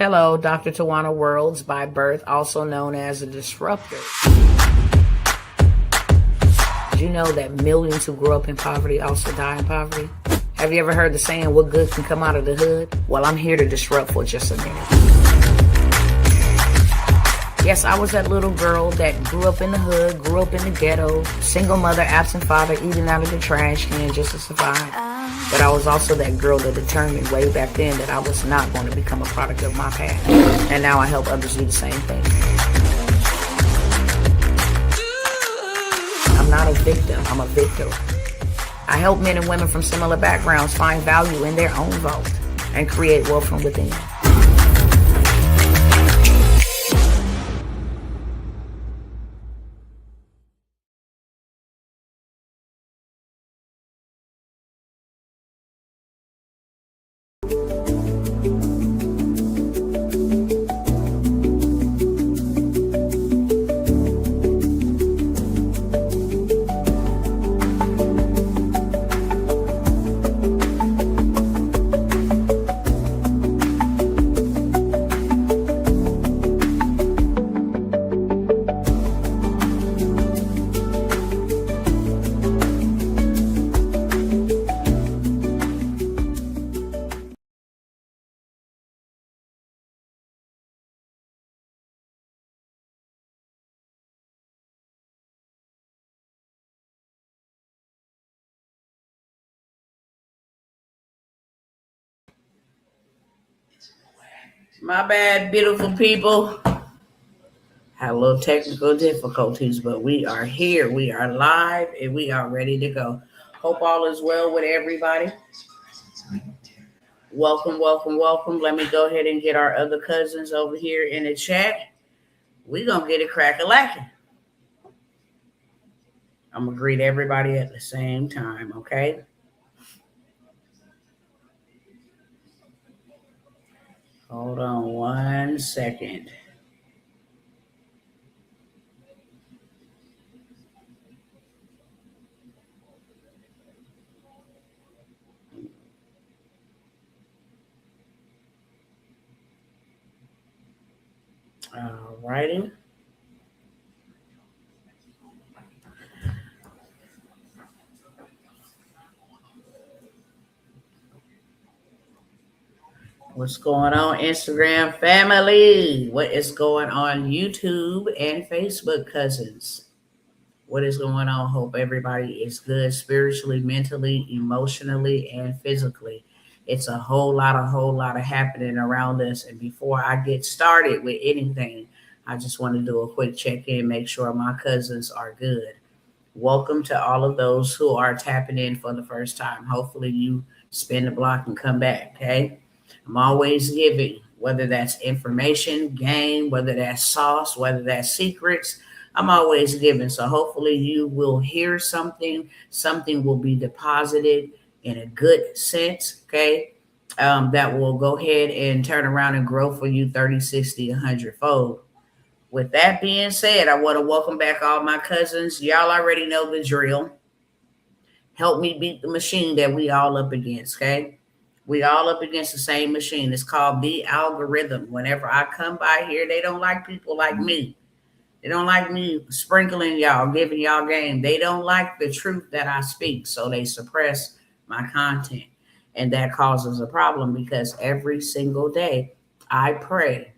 Hello, Dr. Tawana Worlds by birth, also known as a disruptor. Did you know that millions who grew up in poverty also die in poverty? Have you ever heard the saying, what good can come out of the hood? Well, I'm here to disrupt for just a minute. Yes, I was that little girl that grew up in the hood, grew up in the ghetto, single mother, absent father, eating out of the trash can just to survive. But I was also that girl that determined way back then that I was not going to become a product of my past. And now I help others do the same thing. I'm not a victim, I'm a victor. I help men and women from similar backgrounds find value in their own vault and create wealth from within. My bad, beautiful people. Had a little technical difficulties, but we are here. We are live and we are ready to go. Hope all is well with everybody. Welcome, welcome, welcome. Let me go ahead and get our other cousins over here in the chat. We're going to get it crack-a-lacking. I'm going to greet everybody at the same time, okay? Hold on 1 second. All righty. What's going on, Instagram family? What is going on, YouTube and Facebook cousins? What is going on? Hope everybody is good spiritually, mentally, emotionally, and physically. It's a whole lot of happening around us. And before I get started with anything, I just want to do a quick check-in, make sure my cousins are good. Welcome to all of those who are tapping in for the first time. Hopefully you spin the block and come back, okay? I'm always giving, whether that's information, game, whether that's sauce, whether that's secrets, I'm always giving. So hopefully you will hear something will be deposited in a good sense, okay? That will go ahead and turn around and grow for you 30, 60, 100 fold. With that being said, I want to welcome back all my cousins. Y'all already know the drill. Help me beat the machine that we all up against, okay? We all up against the same machine. It's called the algorithm. Whenever I come by here, they don't like people like me. They don't like me sprinkling y'all, giving y'all game. They don't like the truth that I speak, so they suppress my content. And that causes a problem because every single day I pray,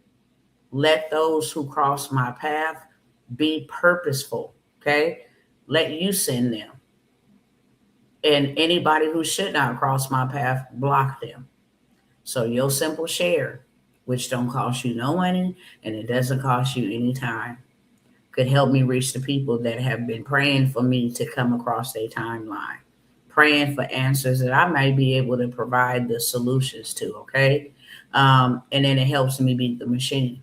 let those who cross my path be purposeful, okay? Let you send them. And anybody who should not cross my path, block them. So your simple share, which don't cost you no money and it doesn't cost you any time, could help me reach the people that have been praying for me to come across their timeline, praying for answers that I might be able to provide the solutions to, okay? And then it helps me beat the machine.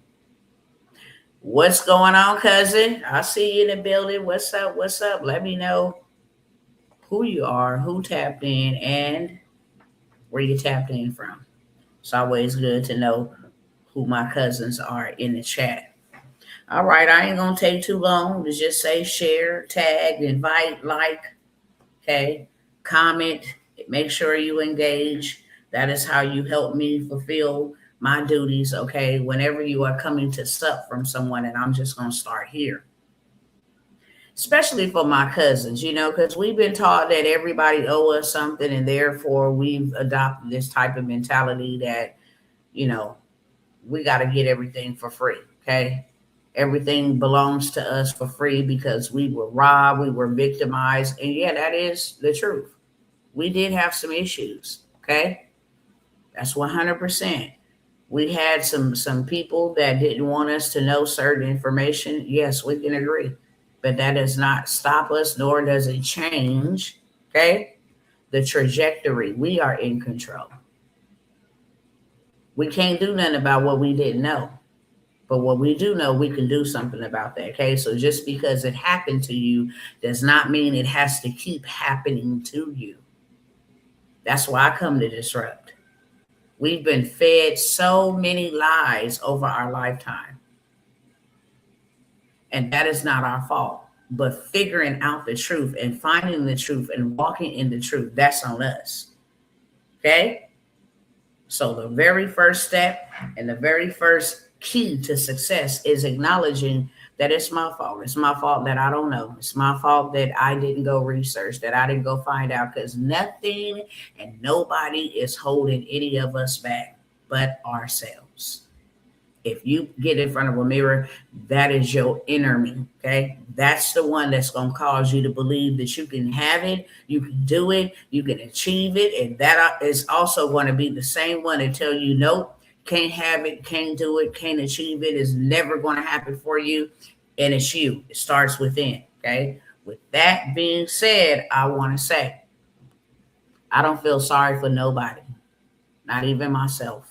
What's going on, cousin? I see you in the building. What's up? What's up? Let me know who you are, who tapped in, and where you tapped in from. It's always good to know who my cousins are in the chat. All right, I ain't going to take too long to just say share, tag, invite, like, okay, comment, make sure you engage. That is how you help me fulfill my duties, okay, whenever you are coming to sup from someone, and I'm just going to start here, especially for my cousins, because we've been taught that everybody owe us something, and therefore we've adopted this type of mentality that, you know, we got to get everything for free, okay? Everything belongs to us for free because we were robbed, we were victimized, and yeah, that is the truth. We did have some issues, okay? That's 100%. We had some people that didn't want us to know certain information. Yes, we can agree. But that does not stop us, nor does it change, okay? The trajectory. We are in control. We can't do nothing about what we didn't know. But what we do know, we can do something about that, okay? So just because it happened to you does not mean it has to keep happening to you. That's why I come to disrupt. We've been fed so many lies over our lifetime. And that is not our fault. But figuring out the truth and finding the truth and walking in the truth, that's on us. Okay? So the very first step and the very first key to success is acknowledging that it's my fault. It's my fault that I don't know. It's my fault that I didn't go research, that I didn't go find out, because nothing and nobody is holding any of us back but ourselves. If you get in front of a mirror, that is your inner me, okay? That's the one that's going to cause you to believe that you can have it, you can do it, you can achieve it, and that is also going to be the same one to tell you, nope, can't have it, can't do it, can't achieve it, is never going to happen for you, and it's you. It starts within, okay? With that being said, I want to say, I don't feel sorry for nobody, not even myself.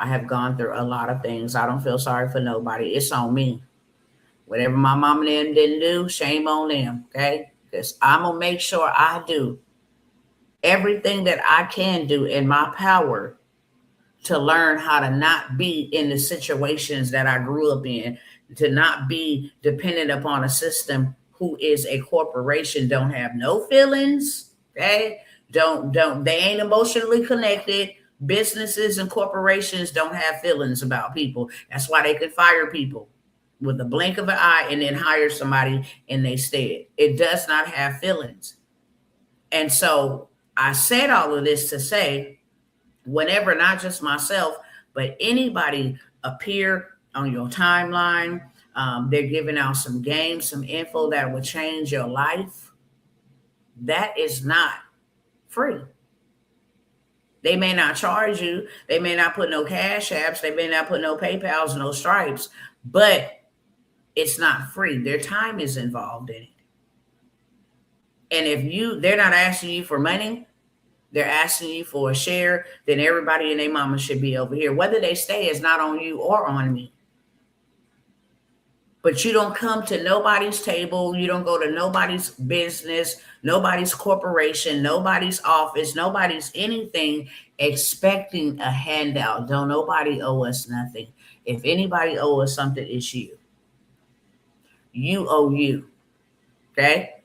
I have gone through a lot of things. I don't feel sorry for nobody. It's on me. Whatever my mom and them didn't do, shame on them, okay? Because I'm going to make sure I do everything that I can do in my power to learn how to not be in the situations that I grew up in, to not be dependent upon a system who is a corporation, don't have no feelings, okay? They ain't emotionally connected. Businesses and corporations don't have feelings about people. That's why they can fire people with the blink of an eye and then hire somebody in their stead. It does not have feelings. And so I said all of this to say, whenever not just myself, but anybody appear on your timeline, they're giving out some games, some info that will change your life, that is not free. They may not charge you. They may not put no cash apps. They may not put no PayPals, no Stripes, but it's not free. Their time is involved in it. And they're not asking you for money, they're asking you for a share, then everybody and their mama should be over here. Whether they stay is not on you or on me. But you don't come to nobody's table. You don't go to nobody's business, nobody's corporation, nobody's office, nobody's anything expecting a handout. Don't nobody owe us nothing. If anybody owe us something, it's you. You owe you. Okay?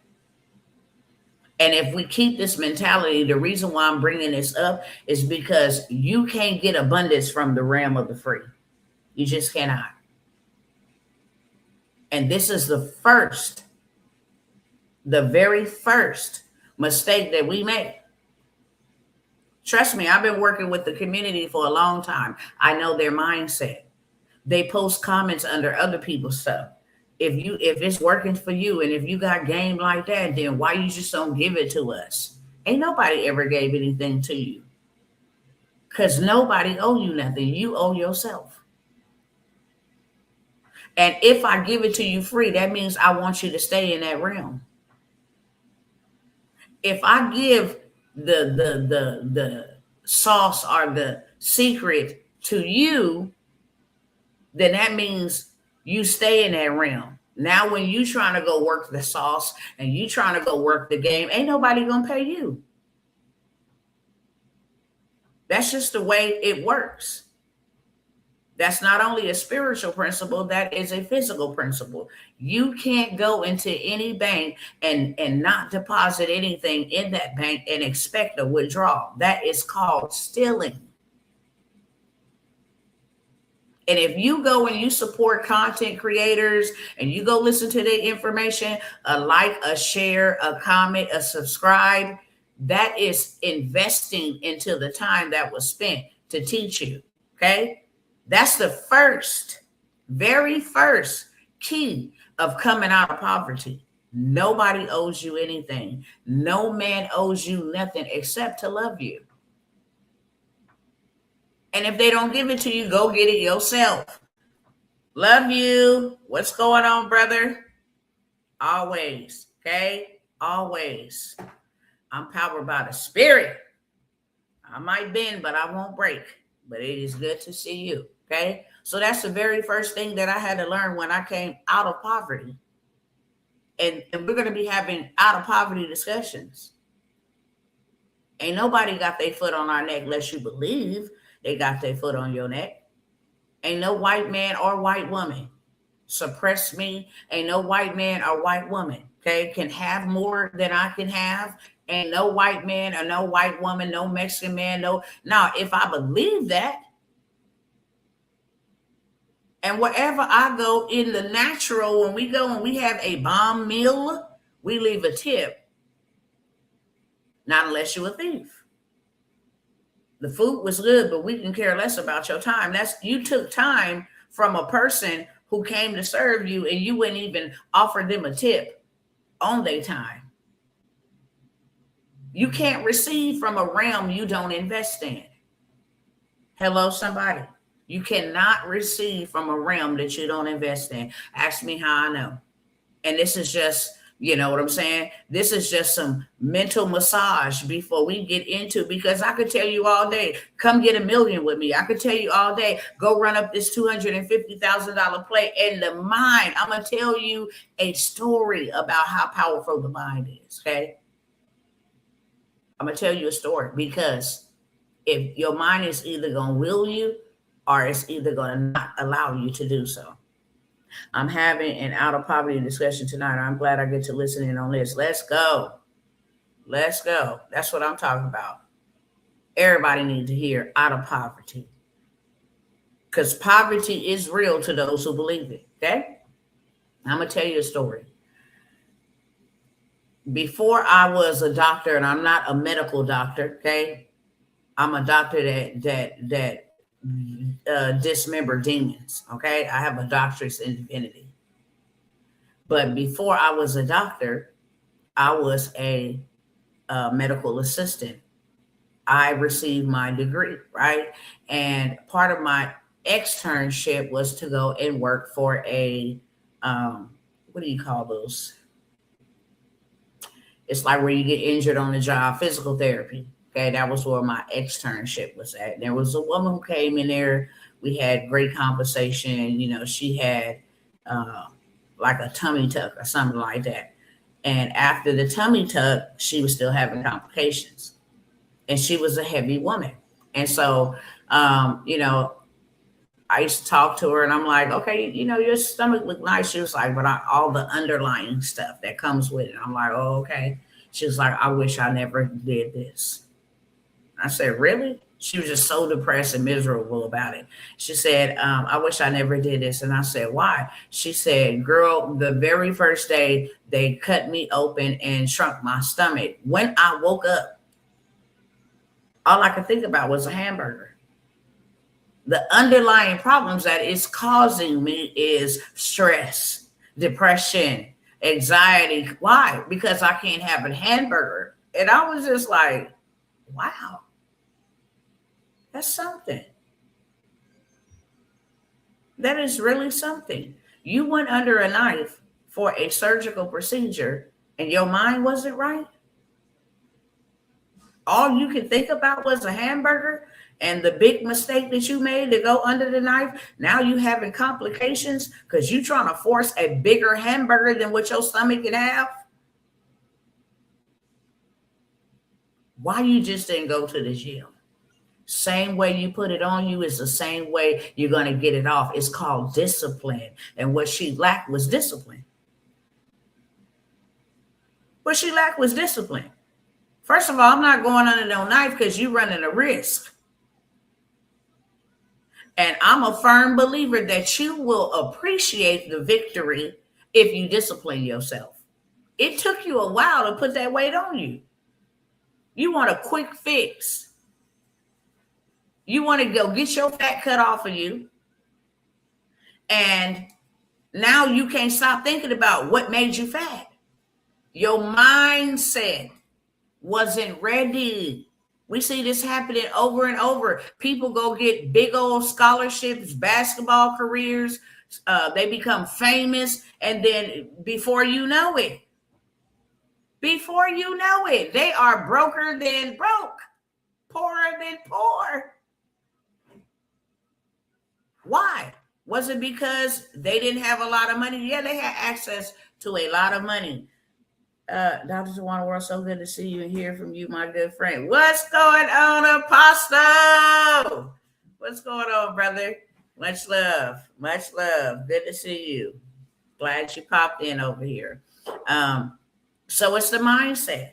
And if we keep this mentality, the reason why I'm bringing this up is because you can't get abundance from the realm of the free. You just cannot. And this is the very first mistake that we make. Trust me, I've been working with the community for a long time. I know their mindset. They post comments under other people's stuff. If it's working for you and if you got game like that, then why you just don't give it to us? Ain't nobody ever gave anything to you. Because nobody owe you nothing. You owe yourself. And if I give it to you free, that means I want you to stay in that realm. If I give the sauce or the secret to you, then that means you stay in that realm. Now, when you trying to go work the sauce and you trying to go work the game, ain't nobody gonna pay you. That's just the way it works. That's not only a spiritual principle, that is a physical principle. You can't go into any bank and not deposit anything in that bank and expect a withdrawal. That is called stealing. And if you go and you support content creators and you go listen to their information, a like, a share, a comment, a subscribe, that is investing into the time that was spent to teach you. Okay. That's the very first key of coming out of poverty. Nobody owes you anything. No man owes you nothing except to love you. And if they don't give it to you, go get it yourself. Love you. What's going on, brother? Always. Okay? Always. I'm powered by the spirit. I might bend, but I won't break. But it is good to see you. Okay? So that's the very first thing that I had to learn when I came out of poverty. And we're going to be having out of poverty discussions. Ain't nobody got their foot on our neck unless you believe they got their foot on your neck. Ain't no white man or white woman suppress me. Ain't no white man or white woman, okay, can have more than I can have. Ain't no white man or no white woman, no Mexican man, no. Now, if I believe that, and wherever I go in the natural, when we go and we have a bomb meal, we leave a tip. Not unless you're a thief. The food was good, but we can care less about your time. That's, you took time from a person who came to serve you and you wouldn't even offer them a tip on their time. You can't receive from a realm you don't invest in. Hello, somebody. You cannot receive from a realm that you don't invest in. Ask me how I know. And this is just, you know what I'm saying? This is just some mental massage before we get into, because I could tell you all day, come get $1 million with me. I could tell you all day, go run up this $250,000 play in the mind. I'm going to tell you a story about how powerful the mind is, okay? I'm going to tell you a story, because if your mind is either going to will you or it's either going to not allow you to do so. I'm having an out of poverty discussion tonight. I'm glad I get to listen in on this. Let's go. Let's go. That's what I'm talking about. Everybody needs to hear out of poverty, because poverty is real to those who believe it. Okay. I'm going to tell you a story. Before I was a doctor, and I'm not a medical doctor. Okay. I'm a doctor that dismember demons. Okay. I have a doctorate in divinity. But before I was a doctor, I was a medical assistant. I received my degree, right? And part of my externship was to go and work for a, what do you call those? It's like where you get injured on the job, physical therapy. Okay, that was where my externship was at. And there was a woman who came in there. We had great conversation. You know, she had like a tummy tuck or something like that. And after the tummy tuck, she was still having complications. And she was a heavy woman. And so, you know, I used to talk to her and I'm like, okay, you know, your stomach looked nice. She was like, but all the underlying stuff that comes with it. I'm like, oh, okay. She was like, I wish I never did this. I said, really? She was just so depressed and miserable about it. She said, I wish I never did this. And I said, why? She said, girl, the very first day they cut me open and shrunk my stomach. When I woke up, all I could think about was a hamburger. The underlying problems that is causing me is stress, depression, anxiety. Why? Because I can't have a hamburger. And I was just like, wow. That's something. That is really something. You went under a knife for a surgical procedure and your mind wasn't right. All you could think about was a hamburger and the big mistake that you made to go under the knife. Now you having complications because you trying to force a bigger hamburger than what your stomach can have. Why you just didn't go to the gym? Same way you put it on you is the same way you're going to get it off. It's called discipline. And what she lacked was discipline. What she lacked was discipline. First of all, I'm not going under no knife because you're running a risk. And I'm a firm believer that you will appreciate the victory if you discipline yourself. It took you a while to put that weight on you. You want a quick fix. You want to go get your fat cut off of you. And now you can't stop thinking about what made you fat. Your mindset wasn't ready. We see this happening over and over. People go get big old scholarships, basketball careers. They become famous. And then before you know it, they are broker than broke, poorer than poor. Why? Was it because they didn't have a lot of money? Yeah, they had access to a lot of money. Dr. Tawana World, so good to see you and hear from you, my good friend. What's going on, Apostle? What's going on, brother? Much love. Much love. Good to see you. Glad you popped in over here. So it's the mindset.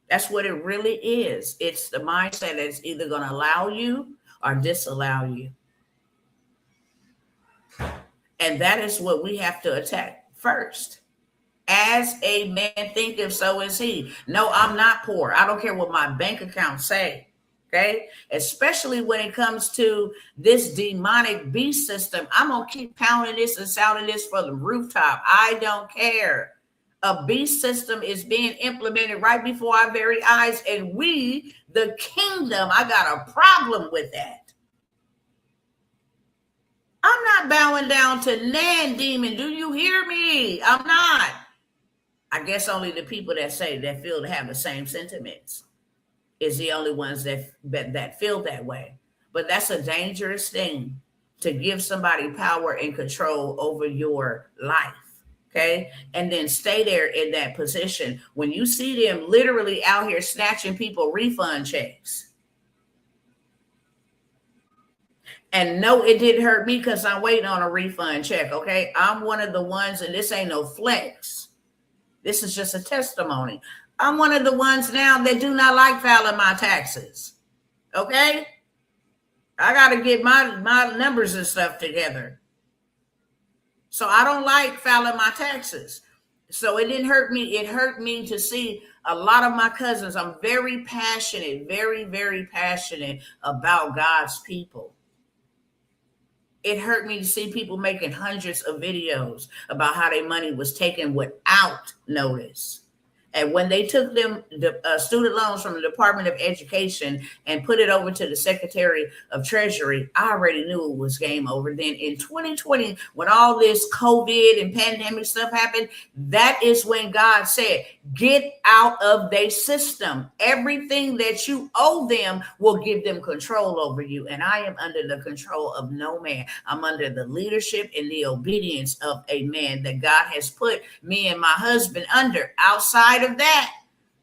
That's what it really is. It's the mindset that's either going to allow you or disallow you. And that is what we have to attack first. As a man thinketh, so is he. No, I'm not poor. I don't care what my bank account say. Okay. Especially when it comes to this demonic beast system. I'm going to keep pounding this and sounding this from the rooftop. I don't care. A beast system is being implemented right before our very eyes. And we, the kingdom, I got a problem with that. I'm not bowing down to nan demon. Do you hear me? I'm not. I guess only the people that feel to have the same sentiments is the only ones that feel that way. But that's a dangerous thing, to give somebody power and control over your life. Okay. And then stay there in that position when you see them literally out here snatching people refund checks. And no, it didn't hurt me because I'm waiting on a refund check. Okay. I'm one of the ones, and this ain't no flex. This is just a testimony. I'm one of the ones now that do not like filing my taxes. Okay. I got to get my numbers and stuff together. So I don't like filing my taxes. So it didn't hurt me. It hurt me to see a lot of my cousins. I'm very passionate, very, very passionate about God's people. It hurt me to see people making hundreds of videos about how their money was taken without notice. And when they took them the student loans from the Department of Education and put it over to the Secretary of Treasury, I already knew it was game over. Then in 2020, when all this COVID and pandemic stuff happened, that is when God said, get out of their system. Everything that you owe them will give them control over you. And I am under the control of no man. I'm under the leadership and the obedience of a man that God has put me and my husband under. Outside of that,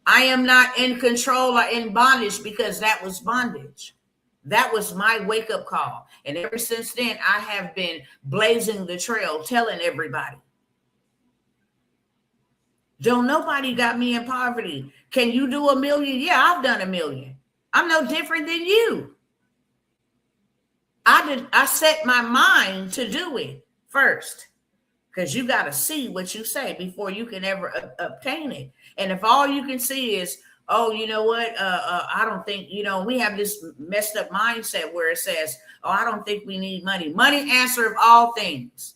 I am not in control or in bondage, because that was bondage. That was my wake-up call. And ever since then, I have been blazing the trail, telling everybody, don't nobody got me in poverty. Can you do 1 million? Yeah, I've done 1 million. I'm no different than you. I set my mind to do it first, because you got to see what you say before you can ever obtain it. And if all you can see is, oh, you know what? I don't think, we have this messed up mindset where it says, oh, I don't think we need money. Money answer of all things.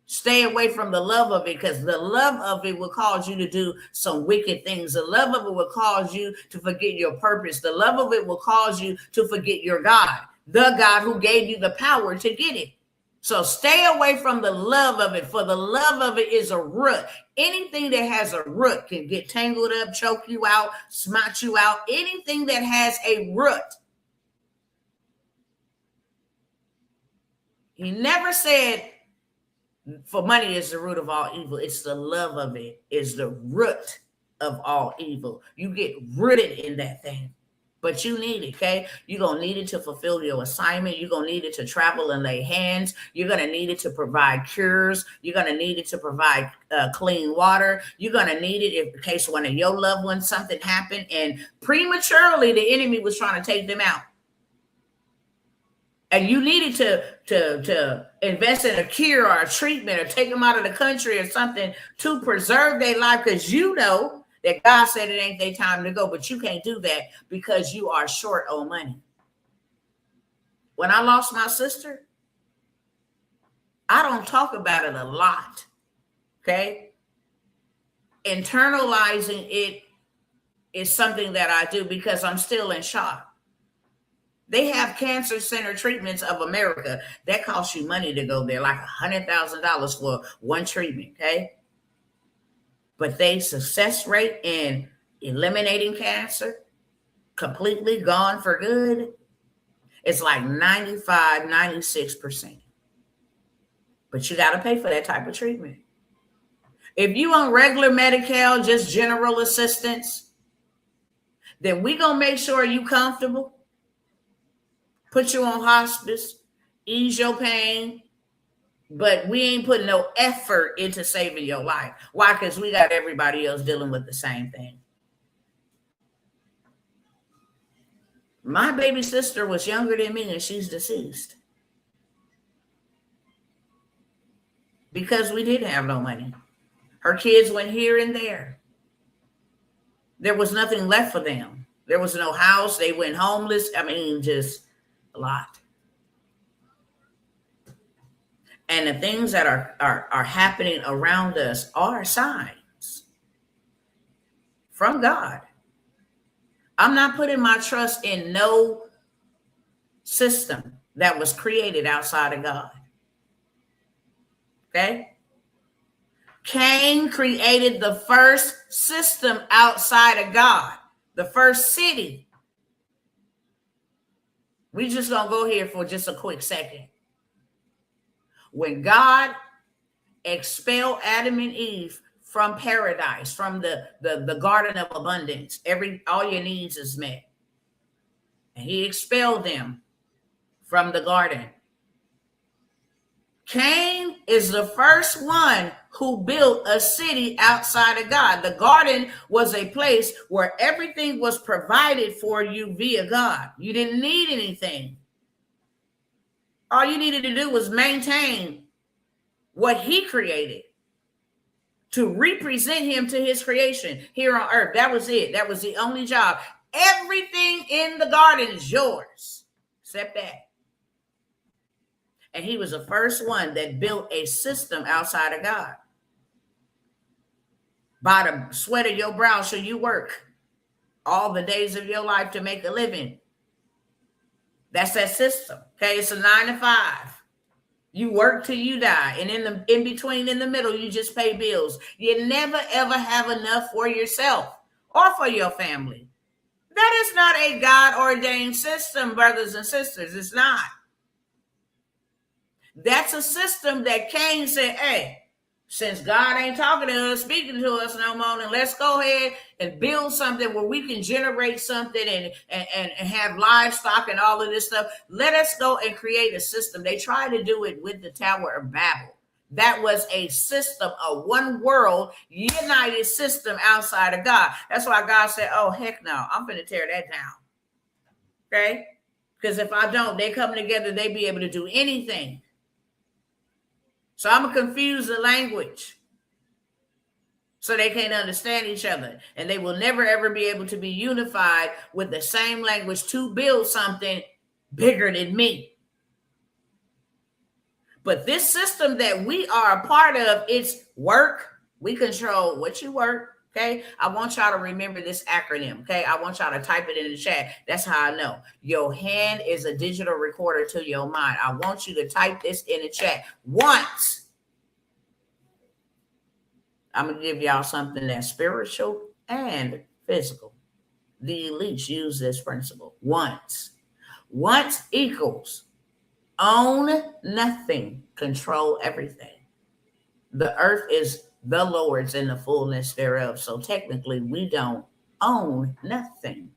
Stay away from the love of it, because the love of it will cause you to do some wicked things. The love of it will cause you to forget your purpose. The love of it will cause you to forget your God, the God who gave you the power to get it. So stay away from the love of it, for the love of it is a root. Anything that has a root can get tangled up, choke you out, smotch you out. Anything that has a root. He never said, for money is the root of all evil. It's the love of it is the root of all evil. You get rooted in that thing, but you need it, okay? You're going to need it to fulfill your assignment. You're going to need it to travel and lay hands. You're going to need it to provide cures. You're going to need it to provide clean water. You're going to need it in case one of your loved ones, something happened and prematurely the enemy was trying to take them out. and you needed to invest in a cure or a treatment or take them out of the country or something to preserve their life, because you know that God said it ain't their time to go, but you can't do that because you are short on money. When I lost my sister, I don't talk about it a lot, okay? Internalizing it is something that I do because I'm still in shock. They have cancer center treatments of America that costs you money to go there, like $100,000 for one treatment, okay? But they success rate in eliminating cancer, completely gone for good, it's like 95, 96%. But you got to pay for that type of treatment. If you on regular Medi-Cal, just general assistance, then we going to make sure you comfortable, put you on hospice, ease your pain, but we ain't putting no effort into saving your life. Why? Because we got everybody else dealing with the same thing. My baby sister was younger than me and she's deceased because we didn't have no money. Her kids went here and there. There was nothing left for them. There was no house. They went homeless. I mean, just a lot. And the things that are happening around us are signs from God. I'm not putting my trust in no system that was created outside of God. Okay? Cain created the first system outside of God, the first city. We just gonna go here for just a quick second. When God expelled Adam and Eve from paradise, from the garden of abundance, all your needs is met. And he expelled them from the garden. Cain is the first one who built a city outside of God. The garden was a place where everything was provided for you via God. You didn't need anything. All you needed to do was maintain what he created to represent him to his creation here on earth. That was it. That was the only job. Everything in the garden is yours, except that. And he was the first one that built a system outside of God. By the sweat of your brow shall you work all the days of your life to make a living. That's that system. Okay, it's a 9 to 5. You work till you die, and in between, in the middle, you just pay bills. You never ever have enough for yourself or for your family. That is not a God-ordained system, brothers and sisters. It's not. That's a system that Cain said, hey, since God ain't talking to us, speaking to us no more, then let's go ahead and build something where we can generate something and have livestock and all of this stuff. Let us go and create a system. They tried to do it with the Tower of Babel. That was a system, a one world, united system outside of God. That's why God said, oh, heck no, I'm going to tear that down. Okay? Because if I don't, they come together, they be able to do anything. So I'm going to confuse the language so they can't understand each other. And they will never, ever be able to be unified with the same language to build something bigger than me. But this system that we are a part of, it's work. We control what you work. Okay. I want y'all to remember this acronym. Okay. I want y'all to type it in the chat. That's how I know. Your hand is a digital recorder to your mind. I want you to type this in the chat once. I'm going to give y'all something that's spiritual and physical. The elites use this principle. Once. Once equals own nothing, control everything. The earth is the Lord's and the fullness thereof. So technically, we don't own nothing.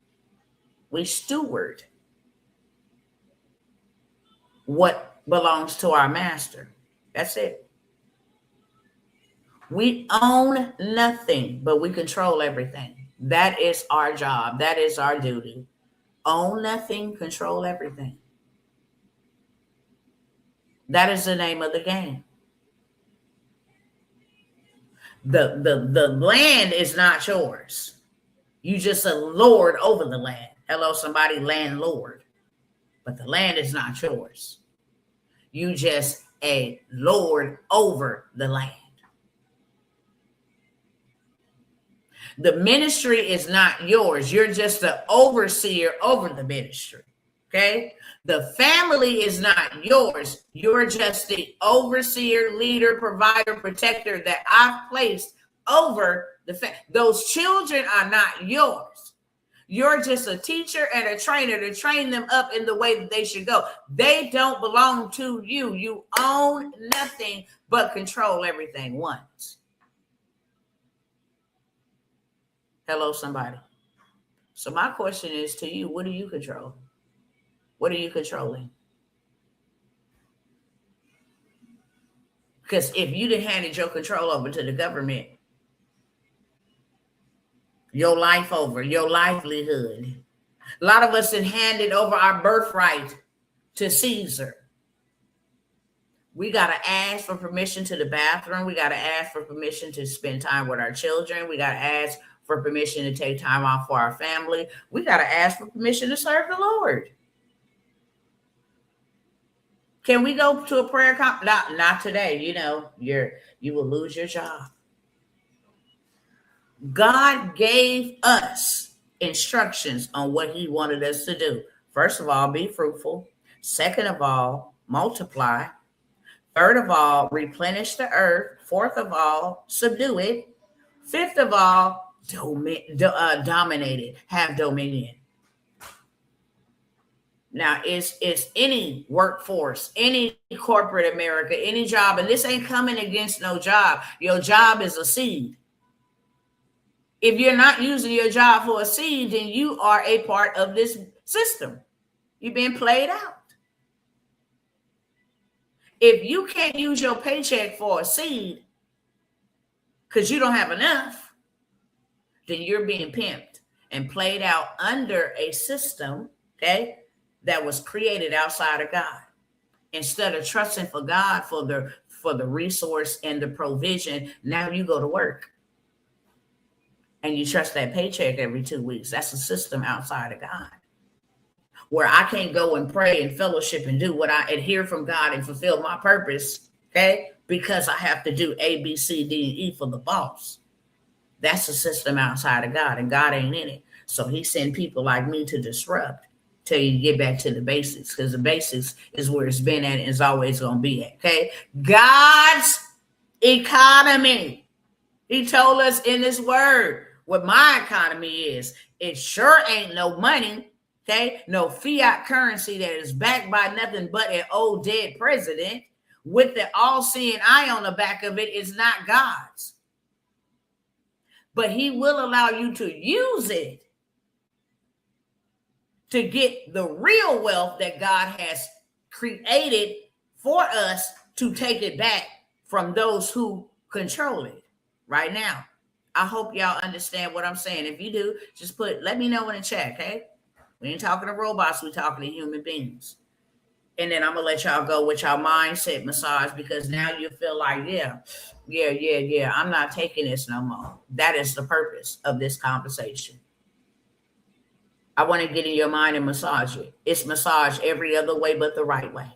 We steward what belongs to our master. That's it. We own nothing, but we control everything. That is our job. That is our duty. Own nothing, control everything. That is the name of the game. The land is not yours. You just a lord over the land. Hello, somebody, landlord. But the land is not yours. You just a lord over the land. The ministry is not yours. You're just the overseer over the ministry. Okay? The family is not yours. You're just the overseer, leader, provider, protector that I've placed over the family. Those children are not yours. You're just a teacher and a trainer to train them up in the way that they should go. They don't belong to you. You own nothing but control everything once. Hello, somebody. So my question is to you, what do you control? What are you controlling? Because if you done handed your control over to the government, your life over, your livelihood. A lot of us have handed over our birthright to Caesar. We got to ask for permission to the bathroom. We got to ask for permission to spend time with our children. We got to ask for permission to take time off for our family. We got to ask for permission to serve the Lord. Can we go to a prayer conference? Not today. You know, you will lose your job. God gave us instructions on what he wanted us to do. First of all, be fruitful. Second of all, multiply. Third of all, replenish the earth. Fourth of all, subdue it. Fifth of all, dominate it. Have dominion. Now, it's any workforce, any corporate America, any job, and this ain't coming against no job. Your job is a seed. If you're not using your job for a seed, then you are a part of this system. You've been played out. If you can't use your paycheck for a seed because you don't have enough, then you're being pimped and played out under a system, okay, that was created outside of God. Instead of trusting for God for the resource and the provision, now you go to work. And you trust that paycheck every 2 weeks. That's a system outside of God. Where I can't go and pray and fellowship and do what I adhere from God and fulfill my purpose, okay? Because I have to do A, B, C, D, and E for the boss. That's a system outside of God, and God ain't in it. So he sent people like me to disrupt, tell you to get back to the basics, because the basics is where it's been at and is always going to be at, okay? God's economy. He told us in his word what my economy is. It sure ain't no money, okay? No fiat currency that is backed by nothing but an old dead president with the all-seeing eye on the back of it. Is not God's. But he will allow you to use it to get the real wealth that God has created for us to take it back from those who control it right now. I hope y'all understand what I'm saying. If you do, just let me know in the chat, okay? We ain't talking to robots, we're talking to human beings. And then I'm going to let y'all go with y'all mindset massage, because now you feel like, yeah, I'm not taking this no more. That is the purpose of this conversation. I want to get in your mind and massage it. It's massage every other way but the right way.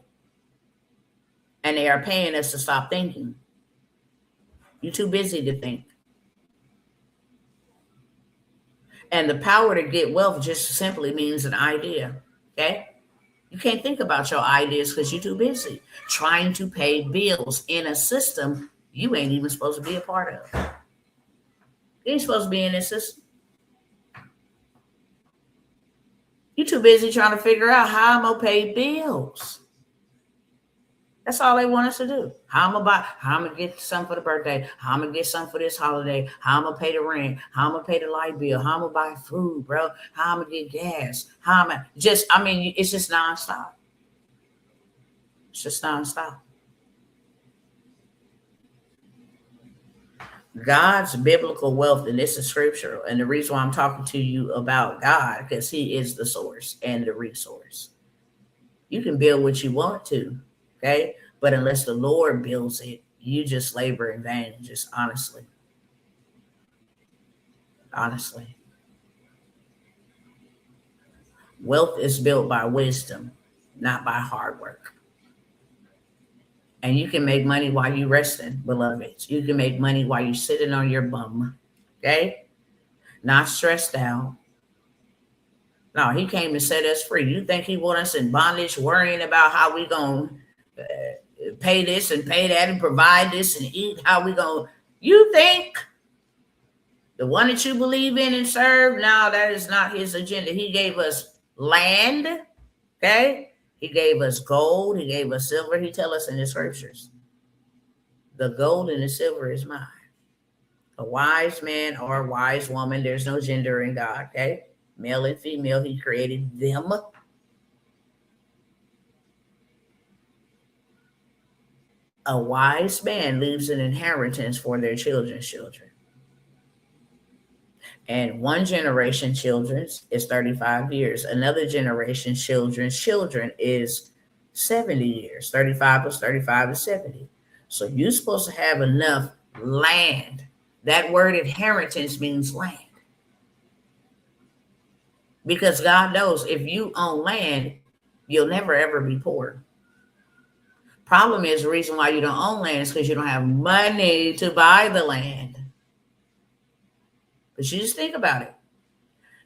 And they are paying us to stop thinking. You're too busy to think. And the power to get wealth just simply means an idea, okay? You can't think about your ideas because you're too busy trying to pay bills in a system you ain't even supposed to be a part of. You ain't supposed to be in this system. You're too busy trying to figure out how I'm going to pay bills. That's all they want us to do. How I'm going to get some for the birthday. How I'm going to get some for this holiday. How I'm going to pay the rent. How I'm going to pay the light bill. How I'm going to buy food, bro. How I'm going to get gas. It's just nonstop. It's just nonstop. God's biblical wealth, and this is scriptural. And the reason why I'm talking to you about God, because he is the source and the resource. You can build what you want to. Okay, But unless the Lord builds it, you just labor in vain, just honestly. Honestly. Wealth is built by wisdom, not by hard work. And you can make money while you're resting, beloveds. You can make money while you're sitting on your bum. Okay? Not stressed out. No, he came to set us free. You think he want us in bondage, worrying about how we going to pay this and pay that and provide this and eat? How we going to... You think the one that you believe in and serve? No, that is not his agenda. He gave us land. Okay? He gave us gold. He gave us silver. He tell us in the scriptures, the gold and the silver is mine. A wise man or a wise woman, there's no gender in God, okay? Male and female, he created them. A wise man leaves an inheritance for their children's children. And one generation children's is 35 years. Another generation children's children is 70 years. 35 plus 35 is 70. So you're supposed to have enough land. That word inheritance means land. Because God knows if you own land, you'll never ever be poor. Problem is, the reason why you don't own land is because you don't have money to buy the land. But you just think about it.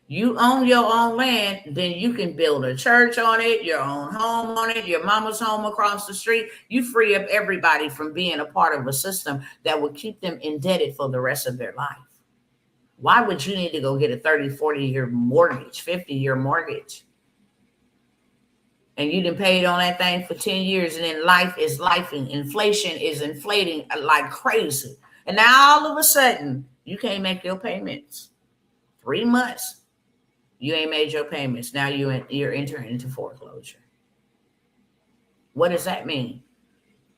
You own your own land, then you can build a church on it, your own home on it, your mama's home across the street. You free up everybody from being a part of a system that will keep them indebted for the rest of their life. Why would you need to go get a 30, 40-year mortgage, 50-year mortgage? And you done paid on that thing for 10 years, and then life is lifing. Inflation is inflating like crazy. And now all of a sudden, you can't make your payments. 3 months, you ain't made your payments. Now you're entering into foreclosure. What does that mean?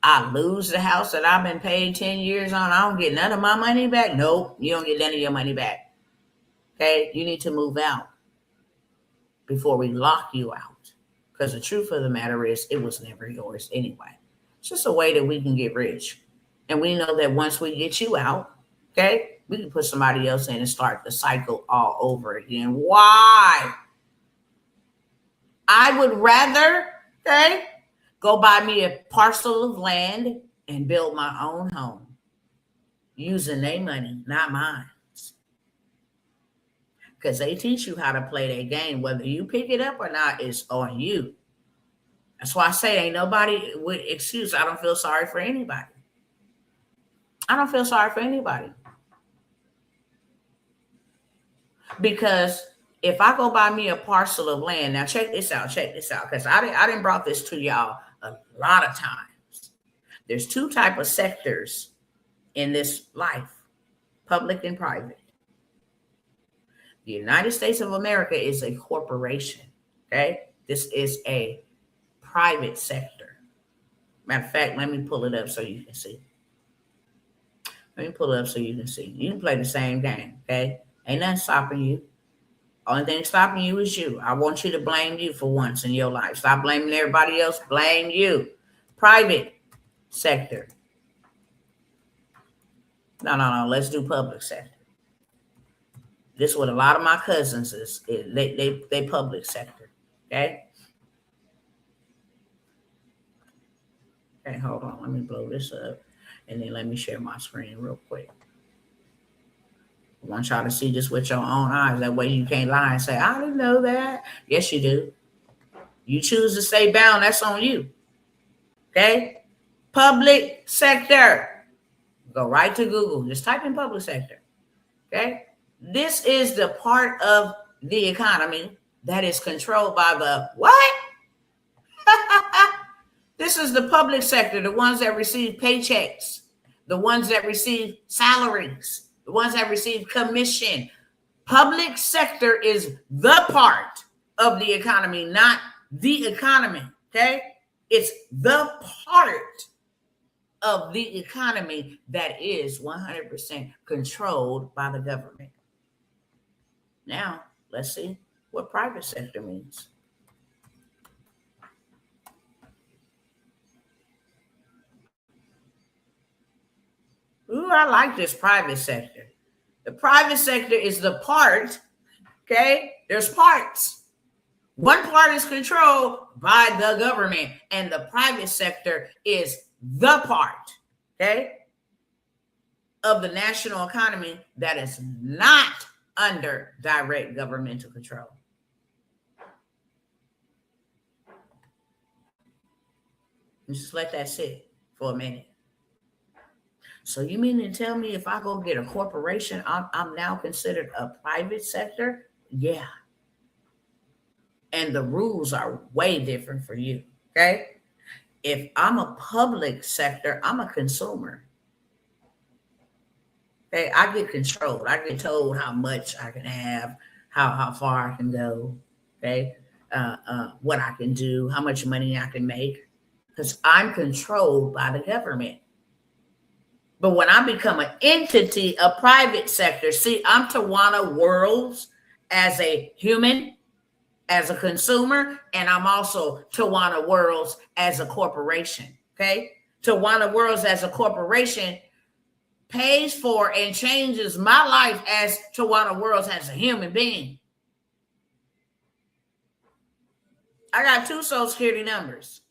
I lose the house that I've been paid 10 years on. I don't get none of my money back. Nope, you don't get none of your money back. Okay, you need to move out before we lock you out. Because the truth of the matter is, it was never yours anyway. It's just a way that we can get rich. And we know that once we get you out, okay, we can put somebody else in and start the cycle all over again. Why? I would rather, okay, go buy me a parcel of land and build my own home using their money, not mine. Because they teach you how to play their game. Whether you pick it up or not is on you. That's why I say ain't nobody with excuse. I don't feel sorry for anybody. I don't feel sorry for anybody. Because if I go buy me a parcel of land, now check this out, because I didn't brought this to y'all a lot of times. There's two type of sectors in this life, public and private. The United States of America is a corporation, okay? This is a private sector. Matter of fact, let me pull it up so you can see. Let me pull it up so you can see. You can play the same game, okay? Ain't nothing stopping you. Only thing stopping you is you. I want you to blame you for once in your life. Stop blaming everybody else. Blame you. Private sector. No. Let's do public sector. This is what a lot of my cousins is. They public sector. Okay. Okay, hold on. Let me blow this up. And then let me share my screen real quick. I want y'all to see this with your own eyes. That way you can't lie and say, I didn't know that. Yes, you do. You choose to stay bound, that's on you. Okay? Public sector. Go right to Google. Just type in public sector. Okay? This is the part of the economy that is controlled by the what? This is the public sector, the ones that receive paychecks, the ones that receive salaries, the ones that receive commission. Public sector is the part of the economy, not the economy, okay? It's the part of the economy that is 100% controlled by the government. Now, let's see what private sector means. I like this private sector. The private sector is the part, okay? There's parts. One part is controlled by the government, and the private sector is the part, okay, of the national economy that is not under direct governmental control. Just let that sit for a minute. So you mean to tell me if I go get a corporation, I'm now considered a private sector? Yeah. And the rules are way different for you, okay? If I'm a public sector, I'm a consumer. Okay, I get controlled. I get told how much I can have, how far I can go, okay? What I can do, how much money I can make, because I'm controlled by the government. But when I become an entity, a private sector, see, I'm Tawana Worlds as a human, as a consumer, and I'm also Tawana Worlds as a corporation, okay? Tawana Worlds as a corporation pays for and changes my life as Tawana Worlds as a human being. I got 2 social security numbers.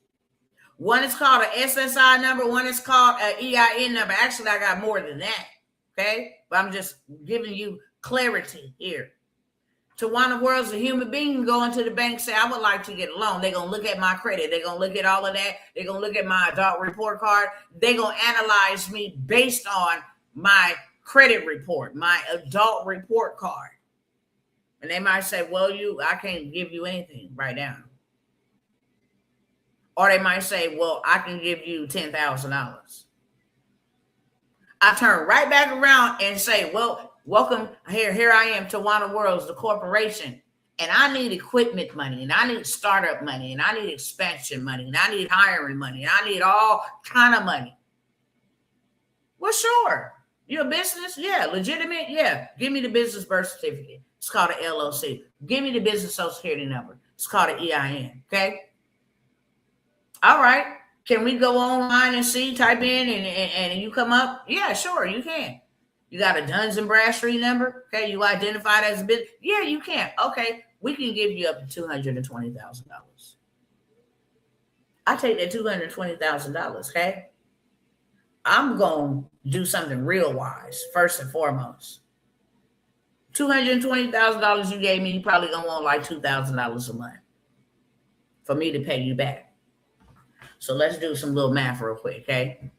One is called an SSI number. One is called an EIN number. Actually, I got more than that, okay? But I'm just giving you clarity here. Tawana World's a human being going to the bank, say, I would like to get a loan. They're going to look at my credit. They're going to look at all of that. They're going to look at my adult report card. They're going to analyze me based on my credit report, my adult report card. And they might say, well, I can't give you anything right now. Or they might say, well, I can give you $10,000. I turn right back around and say, well, welcome. Here I am, Tawana Worlds, the corporation. And I need equipment money, and I need startup money, and I need expansion money, and I need hiring money, and I need all kind of money. Well, sure. You're a business? Yeah. Legitimate? Yeah. Give me the business birth certificate. It's called an LLC. Give me the business social security number. It's called an EIN. Okay? All right. Can we go online and see, type in, and you come up? Yeah, sure, you can. You got a Duns and Bradstreet number? Okay, you identified as a business? Yeah, you can. Okay, we can give you up to $220,000. I take that $220,000, okay? I'm going to do something real wise, first and foremost. $220,000 you gave me, you probably going to want like $2,000 a month for me to pay you back. So let's do some little math real quick, okay?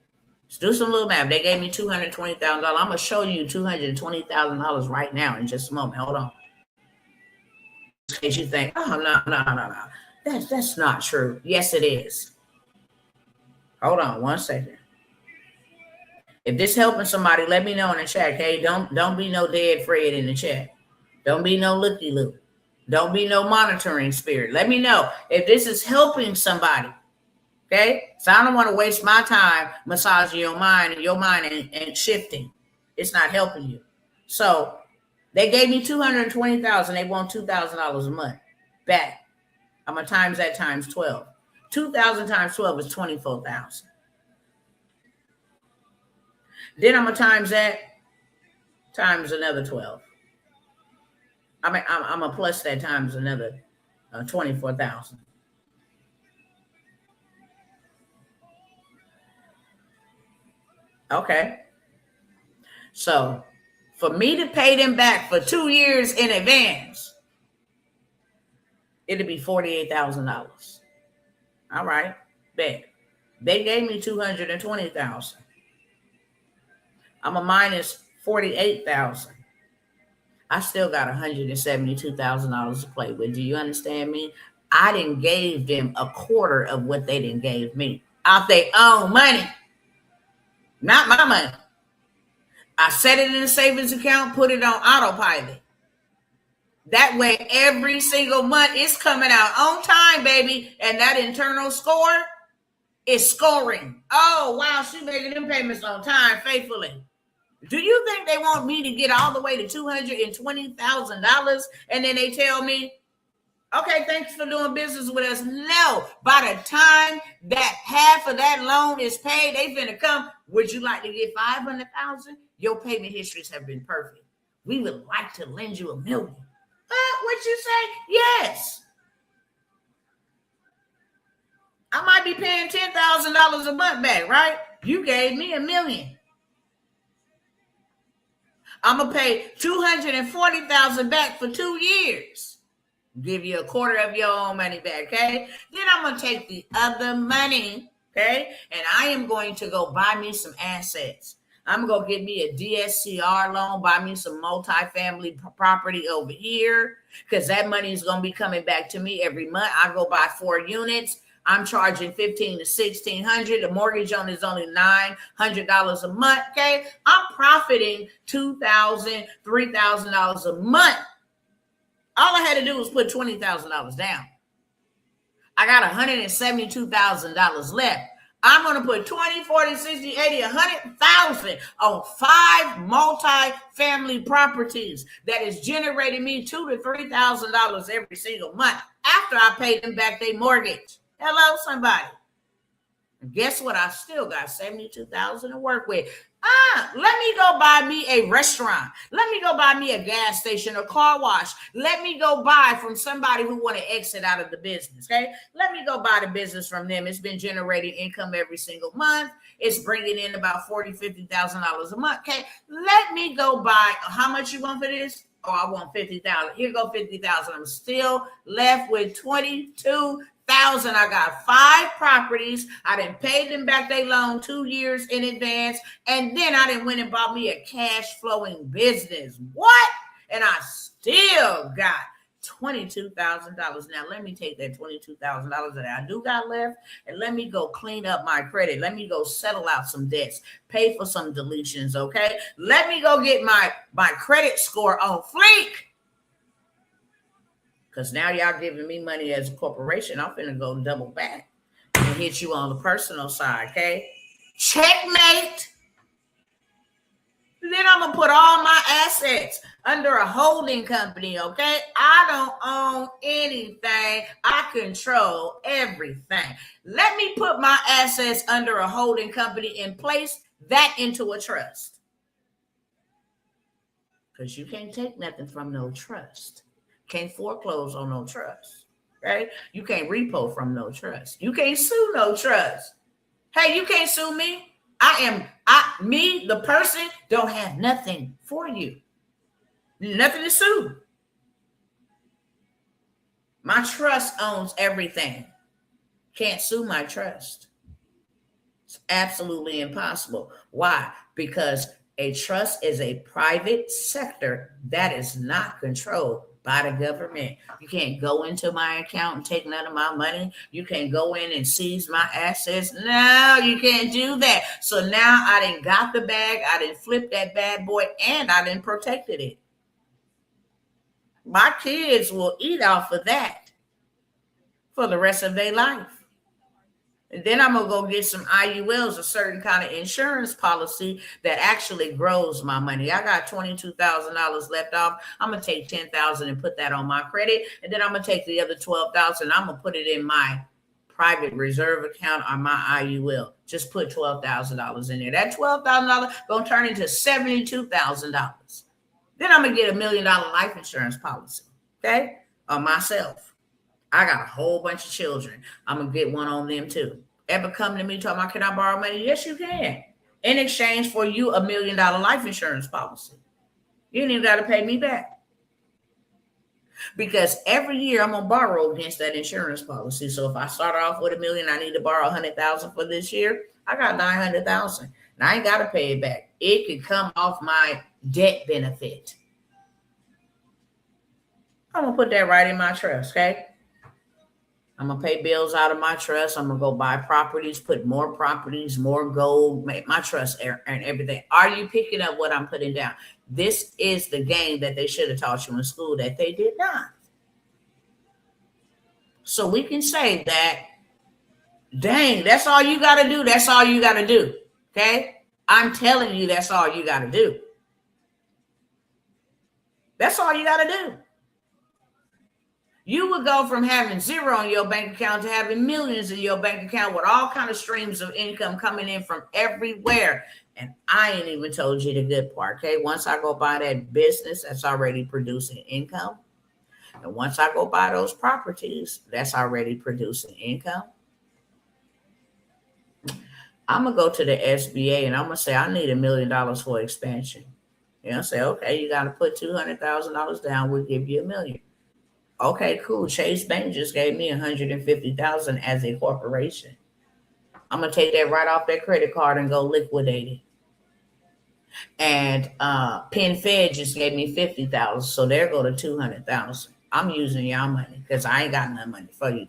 Let's do some little math. They gave me $220,000. I'm going to show you $220,000 right now in just a moment. Hold on. In case you think, oh, no. That's not true. Yes, it is. Hold on 1 second. If this helping somebody, let me know in the chat, okay? Don't be no dead Fred in the chat. Don't be no looky-loo. Don't be no monitoring spirit. Let me know if this is helping somebody. Okay, so I don't want to waste my time massaging your mind, and your mind ain't shifting. It's not helping you. So they gave me $220,000. They want $2,000 a month back. I'm gonna times that times 12. 2,000 times 12 is 24,000. Then I'm gonna times that times another 12. I'm gonna plus that times another 24,000. Okay. So for me to pay them back for 2 years in advance, it'd be $48,000. All right. Bet. They gave me $220,000. I'm a minus $48,000. I still got $172,000 to play with. Do you understand me? I didn't give them a quarter of what they didn't gave me out their own money. Not my money. I set it in a savings account, put it on autopilot. That way, every single month it's coming out on time, baby. And that internal score is scoring. Oh, wow, she's making them payments on time faithfully. Do you think they want me to get all the way to $220,000 and then they tell me, Okay, thanks for doing business with us. No, by the time that half of that loan is paid, they finna come. Would you like to get 500,000? Your payment histories have been perfect. We would like to lend you $1 million. What you say? Yes. I might be paying $10,000 a month back, right? You gave me $1 million. I'm gonna pay $240,000 back for 2 years. Give you a quarter of your own money back, okay? Then I'm going to take the other money, okay? And I am going to go buy me some assets. I'm going to get me a DSCR loan, buy me some multifamily property over here, because that money is going to be coming back to me every month. I go buy 4 units. I'm charging $1,500 to $1,600. The mortgage on is only $900 a month, okay? I'm profiting $2,000, $3,000 a month. All I had to do was put $20,000 down. I got $172,000 left. I'm going to put 20, 40, 60, 80, 100,000 on 5 multi-family properties that is generating me $2,000 to $3,000 every single month after I pay them back their mortgage. Hello, somebody. And guess what? I still got $72,000 to work with. Let me go buy me a restaurant. Let me go buy me a gas station or car wash. Let me go buy from somebody who want to exit out of the business, okay? Let me go buy the business from them. It's been generating income every single month. It's bringing in about $40,000, $50,000 a month, okay? Let me go buy. How much you want for this? Oh, I want $50,000. Here go $50,000. I'm still left with $22,000. I got 5 properties. I didn't pay them back their loan 2 years in advance. And then I didn't went and bought me a cash flowing business. What? And I still got $22,000. Now let me take that $22,000 that I do got left and let me go clean up my credit. Let me go settle out some debts, pay for some deletions. Okay. Let me go get my credit score on fleek. Because now y'all giving me money as a corporation. I'm finna go double back and hit you on the personal side, okay? Checkmate. Then I'm going to put all my assets under a holding company, okay? I don't own anything. I control everything. Let me put my assets under a holding company and place that into a trust. Because you can't take nothing from no trust. Can't foreclose on no trust, right? You can't repo from no trust. You can't sue no trust. Hey, you can't sue me. Me, the person, don't have nothing for you. Nothing to sue. My trust owns everything. Can't sue my trust. It's absolutely impossible. Why? Because a trust is a private sector that is not controlled by the government. You can't go into my account and take none of my money. You can't go in and seize my assets. No, you can't do that. So now I done got the bag. I done flipped that bad boy and I done protected it. My kids will eat off of that for the rest of their life. And then I'm going to go get some IULs, a certain kind of insurance policy that actually grows my money. I got $22,000 left off. I'm going to take $10,000 and put that on my credit. And then I'm going to take the other $12,000. I'm going to put it in my private reserve account or my IUL. Just put $12,000 in there. That $12,000 going to turn into $72,000. Then I'm going to get $1 million life insurance policy, okay, on myself. I got a whole bunch of children. I'm going to get one on them too. Ever come to me talking about, can I borrow money? Yes, you can. In exchange for you $1 million life insurance policy. You ain't even got to pay me back. Because every year I'm going to borrow against that insurance policy. So if I start off with $1 million, I need to borrow $100,000 for this year. I got $900,000. And I ain't got to pay it back. It could come off my debt benefit. I'm going to put that right in my trust, okay? I'm going to pay bills out of my trust. I'm going to go buy properties, put more properties, more gold, make my trust and everything. Are you picking up what I'm putting down? This is the game that they should have taught you in school that they did not. So we can say that, dang, that's all you got to do. That's all you got to do. Okay? I'm telling you, that's all you got to do. That's all you got to do. You would go from having zero in your bank account to having millions in your bank account with all kind of streams of income coming in from everywhere. And I ain't even told you the good part, okay? Once I go buy that business that's already producing income, and once I go buy those properties that's already producing income, I'm going to go to the SBA and I'm going to say, I need $1 million for expansion. Say, okay, you got to put $200,000 down. We'll give you $1 million. Okay, cool. Chase Bank just gave me $150,000 as a corporation. I'm going to take that right off that credit card and go liquidate it. And Penn Fed just gave me $50,000. So there go to $200,000. I'm using y'all money because I ain't got no money for you.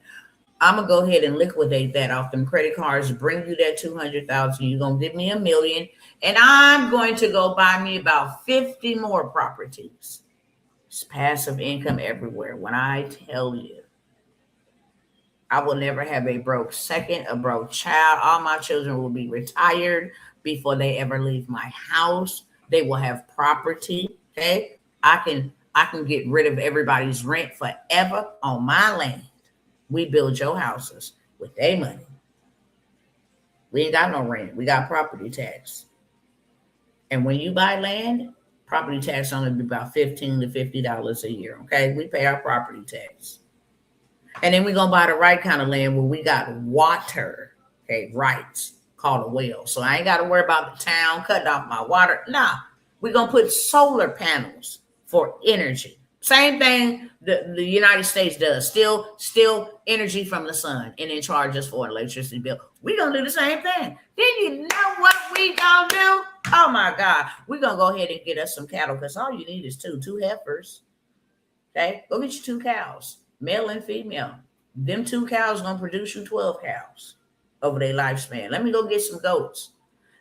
I'm going to go ahead and liquidate that off them credit cards, bring you that $200,000. You're going to give me $1 million. And I'm going to go buy me about 50 more properties. It's passive income everywhere. When I tell you, I will never have a broke second, a broke child. All my children will be retired before they ever leave my house. They will have property. Okay. I can get rid of everybody's rent forever on my land. We build your houses with their money. We ain't got no rent. We got property tax. And when you buy land, property tax only be about $15 to $50 a year. Okay. We pay our property tax. And then we're going to buy the right kind of land where we got water, okay, rights, called a well. So I ain't got to worry about the town cutting off my water. Nah, we're going to put solar panels for energy. Same thing the United States does. Still energy from the sun and then charge us for an electricity bill. We're going to do the same thing. Then you know what we going to do? Oh, my God. We're going to go ahead and get us some cattle because all you need is two heifers. Okay? Go get you 2 cows. Male and female. Them 2 cows going to produce you 12 cows over their lifespan. Let me go get some goats.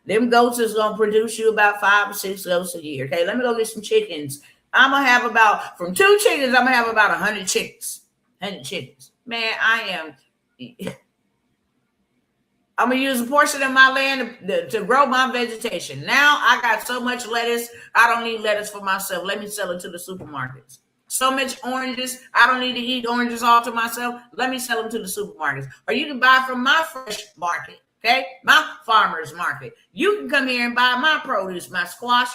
Them goats is going to produce you about 5 or 6 goats a year. Okay, let me go get some chickens. I'm going to have from 2 chickens, I'm going to have about 100 chickens. 100 chickens. Man, I'm going to use a portion of my land to grow my vegetation. Now I got so much lettuce, I don't need lettuce for myself. Let me sell it to the supermarkets. So much oranges, I don't need to eat oranges all to myself. Let me sell them to the supermarkets. Or you can buy from my fresh market, okay? My farmer's market. You can come here and buy my produce, my squash.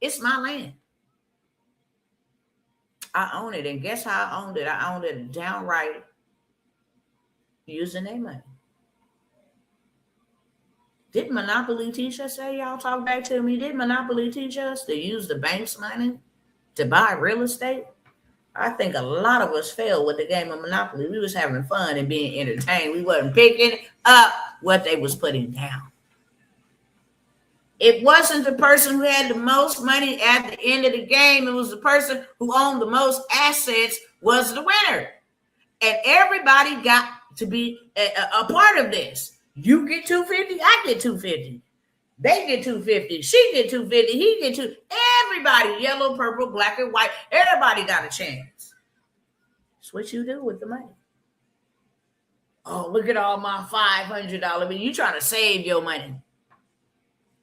It's my land. I own it. And guess how I owned it? I owned it downright using their money. Did Monopoly teach us that? Y'all talk back to me. Did Monopoly teach us to use the bank's money to buy real estate? I think a lot of us failed with the game of Monopoly. We was having fun and being entertained. We wasn't picking up what they was putting down. It wasn't the person who had the most money at the end of the game. It was the person who owned the most assets was the winner. And everybody got to be a part of this. You get $250, I get $250. They get $250. She get $250. He get $250. Everybody, yellow, purple, black, and white. Everybody got a chance. That's what you do with the money. Oh, look at all my $500. But you trying to save your money.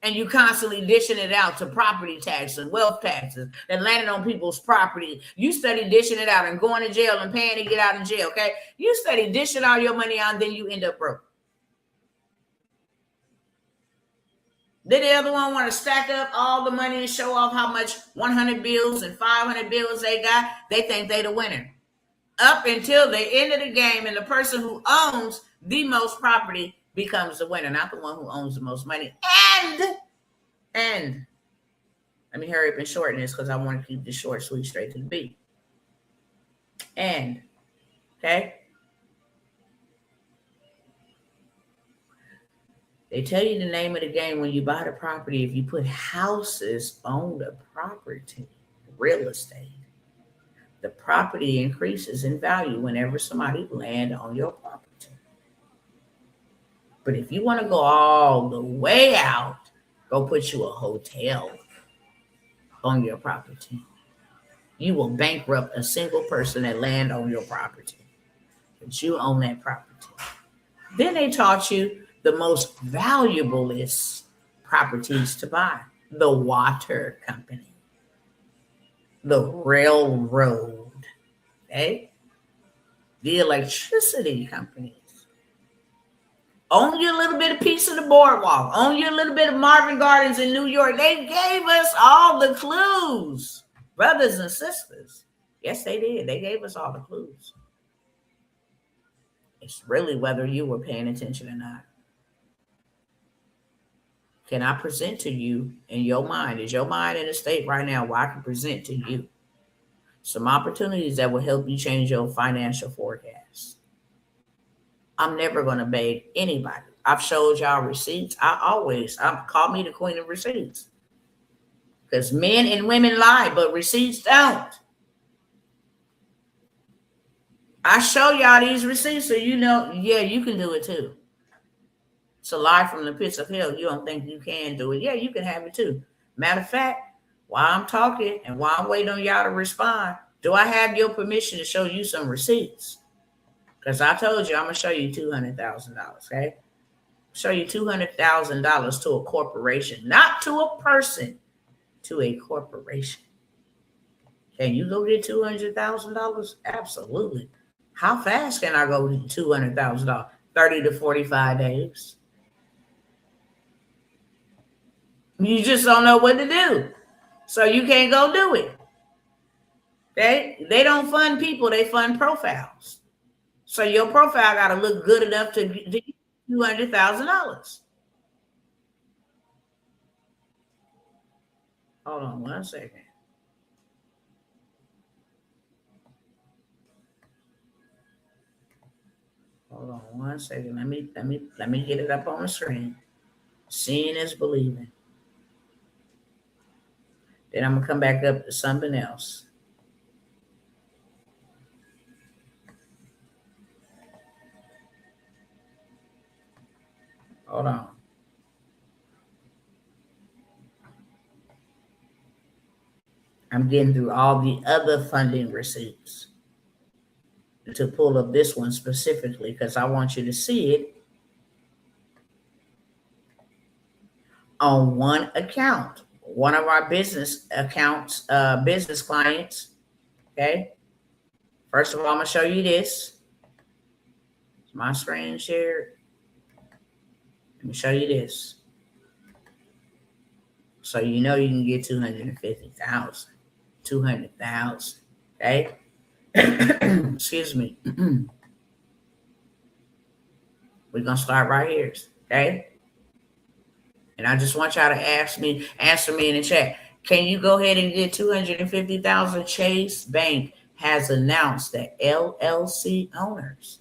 And you constantly dishing it out to property taxes and wealth taxes and landing on people's property. You study dishing it out and going to jail and paying to get out of jail, okay? You study dishing all your money out and then you end up broke. Then the other one want to stack up all the money and show off how much 100 bills and 500 bills they got. They think they the winner. Up until the end of the game, and the person who owns the most property becomes the winner, not the one who owns the most money. And let me hurry up and shorten this because I want to keep this short, sweet, straight to the beat. And, okay? They tell you the name of the game when you buy the property. If you put houses on the property, real estate, the property increases in value whenever somebody lands on your property. But if you want to go all the way out, go put you a hotel on your property. You will bankrupt a single person that land on your property. But you own that property. Then they taught you the most valuablest properties to buy. The water company. The railroad. Okay? The electricity companies own your little bit of piece of the boardwalk, own your little bit of Marvin Gardens in New York. They gave us all the clues, brothers and sisters. Yes, they did. They gave us all the clues. It's really whether you were paying attention or not. Can I present to you in your mind? Is your mind in a state right now where I can present to you some opportunities that will help you change your financial forecast? I'm never going to beg anybody. I've showed y'all receipts. I call me the queen of receipts. Because men and women lie, but receipts don't. I show y'all these receipts so you know, yeah, you can do it too. It's a lie from the pits of hell. You don't think you can do it. Yeah, you can have it too. Matter of fact, while I'm talking and while I'm waiting on y'all to respond, do I have your permission to show you some receipts? Because I told you I'm going to show you $200,000, okay? Show you $200,000 to a corporation, not to a person, to a corporation. Can you go get $200,000? Absolutely. How fast can I go get $200,000? 30 to 45 days. You just don't know what to do. So you can't go do it. Okay? They don't fund people, they fund profiles. So your profile got to look good enough to get $200,000. Hold on 1 second. Hold on 1 second. Let me get it up on the screen. Seeing is believing. Then I'm gonna come back up to something else. Hold on. I'm getting through all the other funding receipts to pull up this one specifically because I want you to see it on one account, one of our business accounts, business clients. Okay. First of all, I'm gonna show you this. Is my screen shared? Let me show you this. So you know you can get 250,000, 200,000. Okay. Excuse me. We're gonna start right here. Okay. And I just want y'all to answer me in the chat. Can you go ahead and get 250,000? Chase Bank has announced that LLC owners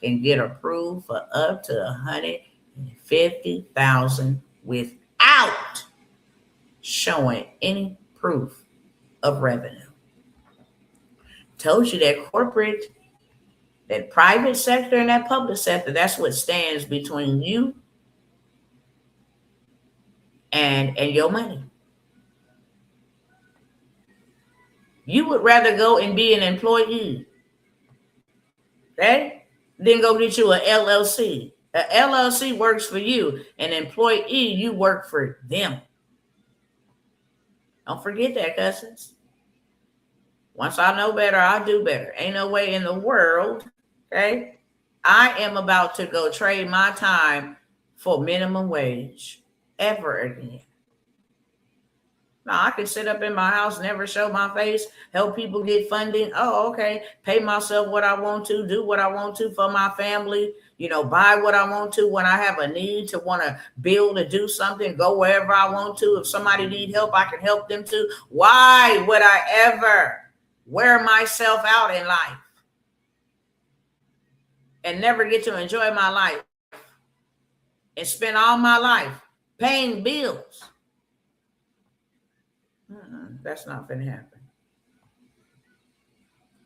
can get approved for up to 150,000 without showing any proof of revenue. Told you that corporate, that private sector, and that public sector, that's what stands between you and your money. You would rather go and be an employee, okay, than go get you an LLC. An LLC works for you. An employee, you work for them. Don't forget that, cousins. Once I know better, I'll do better. Ain't no way in the world, okay? I am about to go trade my time for minimum wage ever again. Now, I can sit up in my house, never show my face, help people get funding. Oh, okay. Pay myself what I want to, do what I want to for my family, buy what I want to when I have a need to want to build or do something, go wherever I want to. If somebody need help, I can help them too. Why would I ever wear myself out in life and never get to enjoy my life and spend all my life paying bills? That's not going to happen.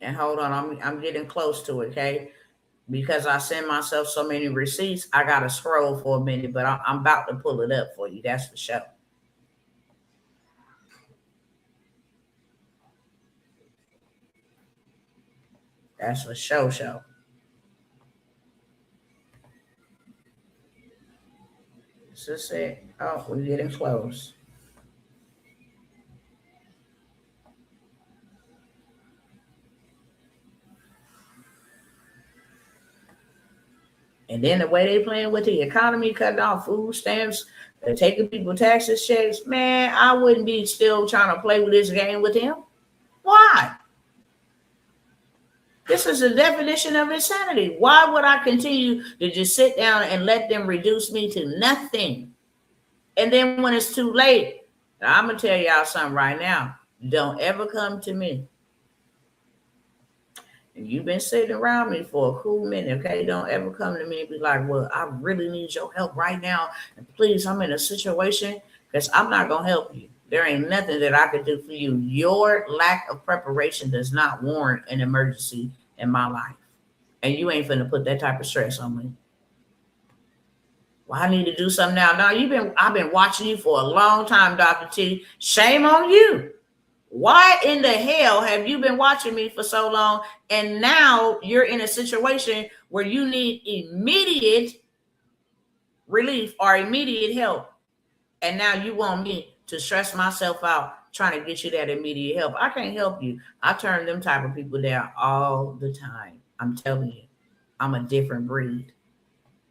And hold on, I'm getting close to it, okay? Because I send myself so many receipts, I got to scroll for a minute, but I'm about to pull it up for you. That's for sure. That's for show. Is this it? Oh, we're getting close. And then the way they playing with the economy, cutting off food stamps, taking people taxes checks, man, I wouldn't be still trying to play with this game with him. Why? This is the definition of insanity. Why would I continue to just sit down and let them reduce me to nothing? And then when it's too late, I'm going to tell y'all something right now. Don't ever come to me. And you've been sitting around me for a cool minute, okay? Don't ever come to me and be like, well, I really need your help right now. And please, I'm in a situation because I'm not going to help you. There ain't nothing that I could do for you. Your lack of preparation does not warrant an emergency in my life. And you ain't finna put that type of stress on me. Well, I need to do something now. No, I've been watching you for a long time, Dr. T. Shame on you. Why in the hell have you been watching me for so long? And now you're in a situation where you need immediate relief or immediate help. And now you want me to stress myself out trying to get you that immediate help. I can't help you. I turn them type of people down all the time. I'm telling you, I'm a different breed.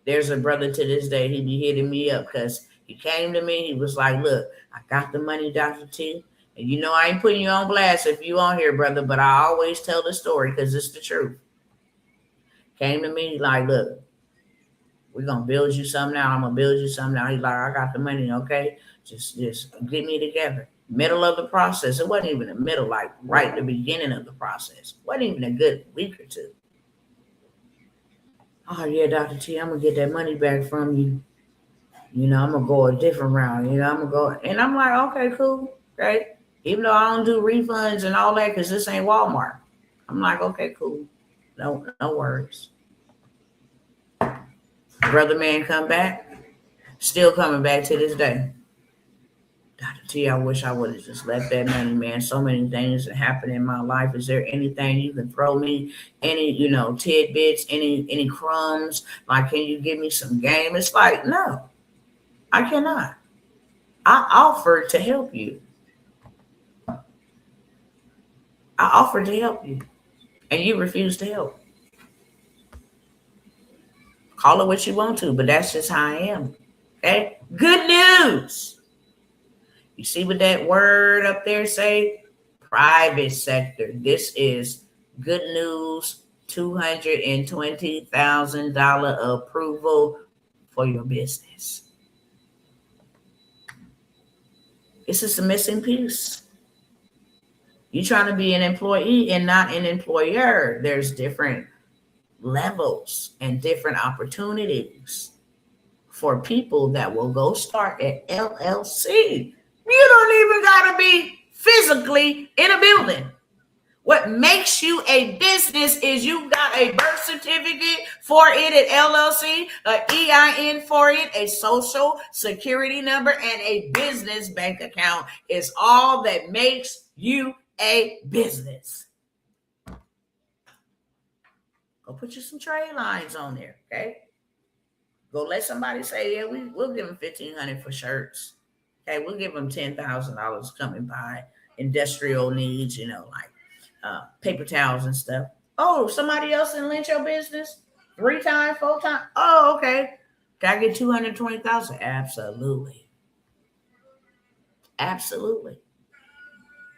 There's a brother to this day, he be hitting me up because he came to me. He was like, look, I got the money, Dr. T. And you know I ain't putting you on blast if you on here, brother, but I always tell the story because it's the truth. Came to me like, look, we're going to build you something now. I'm going to build you something now. He's like, I got the money, okay? Just get me together. Middle of the process. It wasn't even the middle, like right at the beginning of the process. It wasn't even a good week or two. Oh, yeah, Dr. T, I'm going to get that money back from you. You know, I'm going to go a different route. You know, I'm going to go. And I'm like, okay, cool. Okay. Even though I don't do refunds and all that because this ain't Walmart. I'm like, okay, cool. No worries. Brother man come back. Still coming back to this day. Dr. T, I wish I would have just left that money, man. So many things that happen in my life. Is there anything you can throw me? Any, tidbits, any crumbs? Like, can you give me some game? It's like, no, I cannot. I offered to help you. I offered to help you. And you refused to help. Call it what you want to, but that's just how I am. Okay? Good news. You see what that word up there say? Private sector. This is good news. $220,000 approval for your business. This is the missing piece. You're trying to be an employee and not an employer. There's different levels and different opportunities for people that will go start at LLC. You don't even got to be physically in a building. What makes you a business is you got a birth certificate for it at LLC, an EIN for it, a social security number, and a business bank account is all that makes you a business. Go put you some trade lines on there, okay? Go let somebody say, yeah, we'll give them $1,500 for shirts. Okay, we'll give them $10,000 coming by industrial needs, like paper towels and stuff. Oh, somebody else in lynch your business 3 times, 4 times. Oh, okay. Can I get $220,000? Absolutely. Absolutely.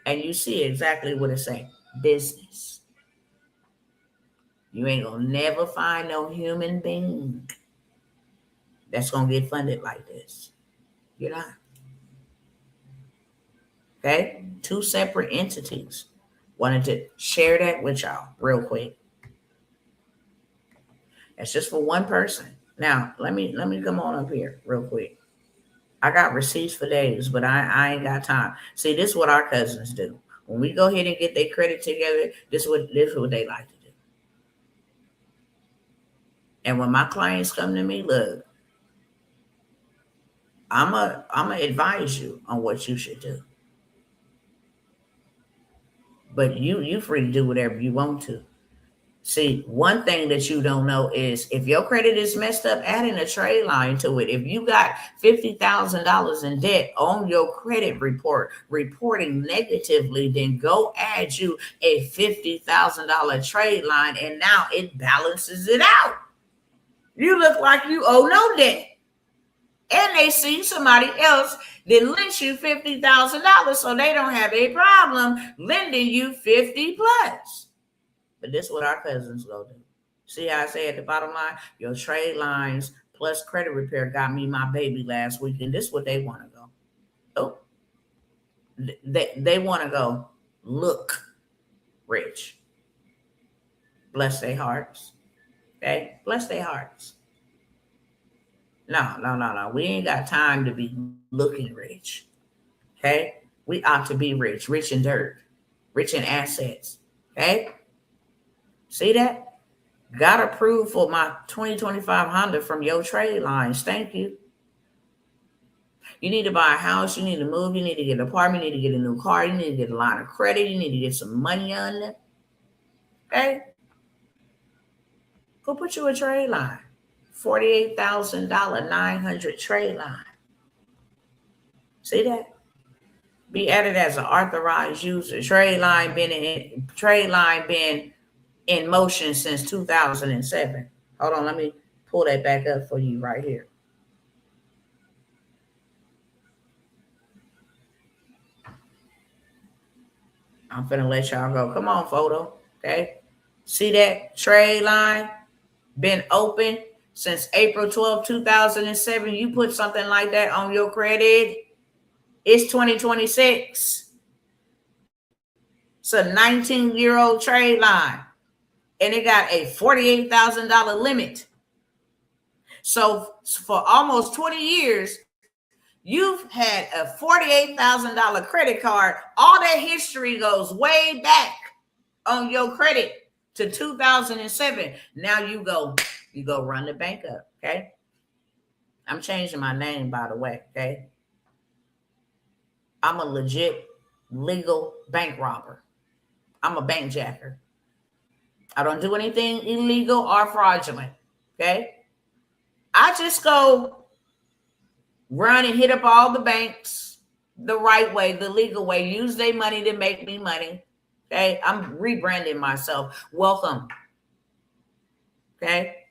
And you see exactly what it say. Business. You ain't gonna never find no human being that's gonna get funded like this. You're not. Okay? 2 separate entities. Wanted to share that with y'all real quick. It's just for one person. Now, let me come on up here real quick. I got receipts for days, but I ain't got time. See, this is what our cousins do. When we go ahead and get their credit together, this is what they like to do. And when my clients come to me, look, I'm a advise you on what you should do. But you free to do whatever you want to. See, one thing that you don't know is if your credit is messed up, adding a trade line to it. If you got $50,000 in debt on your credit report, reporting negatively, then go add you a $50,000 trade line, and now it balances it out. You look like you owe no debt. And they see somebody else that lends you $50,000, so they don't have a problem lending you 50 plus. But this is what our cousins go do. See how I say at the bottom line, your trade lines plus credit repair got me my baby last week, and this is what they want to go. Oh, they want to go look rich. Bless their hearts. Okay, bless their hearts. No. We ain't got time to be looking rich. Okay, we ought to be rich, rich in dirt, rich in assets. Okay, see that? Got approved for my 2025 Honda from your trade lines. Thank you. You need to buy a house. You need to move. You need to get an apartment. You need to get a new car. You need to get a line of credit. You need to get some money on it. Okay? Go put you a trade line. $48,000, 900 trade line. See that? Be added as an authorized user. Trade line been in motion since 2007. Hold on, let me pull that back up for you right here. I'm finna let y'all go. Come on, photo. Okay. See that trade line been open since April 12, 2007. You put something like that on your credit, it's 2026. It's a 19-year-old trade line. And it got a $48,000 limit. So for almost 20 years, you've had a $48,000 credit card. All that history goes way back on your credit to 2007. Now you go run the bank up, okay? I'm changing my name, by the way, okay? I'm a legit legal bank robber. I'm a bank jacker. I don't do anything illegal or fraudulent, okay? I just go run and hit up all the banks the right way, the legal way, use their money to make me money, okay? I'm rebranding myself. Welcome, okay?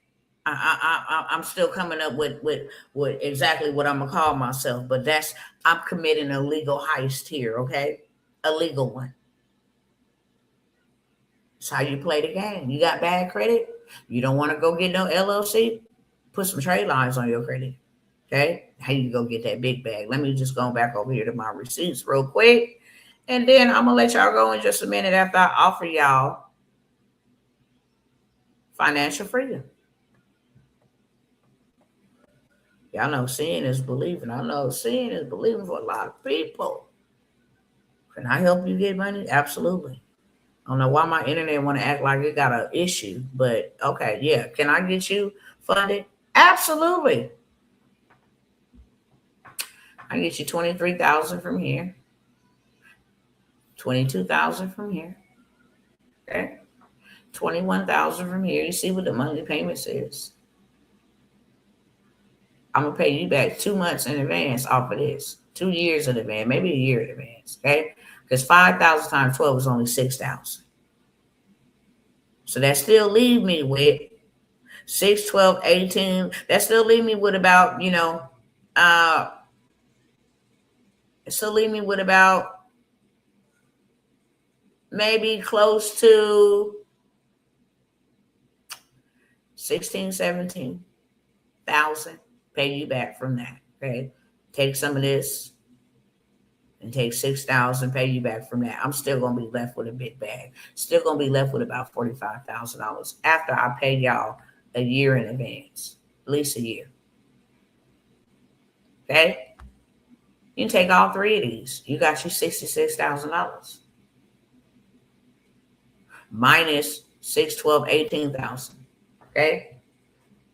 I'm still coming up with exactly what I'm going to call myself, but I'm committing a legal heist here, okay? A legal one. It's how you play the game. You got bad credit? You don't want to go get no LLC? Put some trade lines on your credit. Okay? How you go get that big bag? Let me just go back over here to my receipts real quick. And then I'm going to let y'all go in just a minute after I offer y'all financial freedom. Y'all know seeing is believing. I know seeing is believing for a lot of people. Can I help you get money? Absolutely. I don't know why my internet want to act like it got an issue, but okay, yeah. Can I get you funded? Absolutely. I get you 23,000 from here, 22,000 from here, okay, 21,000 from here. You see what the monthly payments is? I'm gonna pay you back 2 months in advance off of this, 2 years in advance, maybe a year in advance, okay? Because 5,000 times 12 is only 6,000. So that still leave me with 6, 12, 18. That still leave me with about, still leave me with about maybe close to 16, 17,000. Pay you back from that, okay? Take some of this and take 6,000, pay you back from that. I'm still gonna be left with a big bag. Still gonna be left with about $45,000 after I pay y'all a year in advance, at least a year. Okay? You can take all three of these. You got you $66,000 minus 6, 12, 18,000. Okay?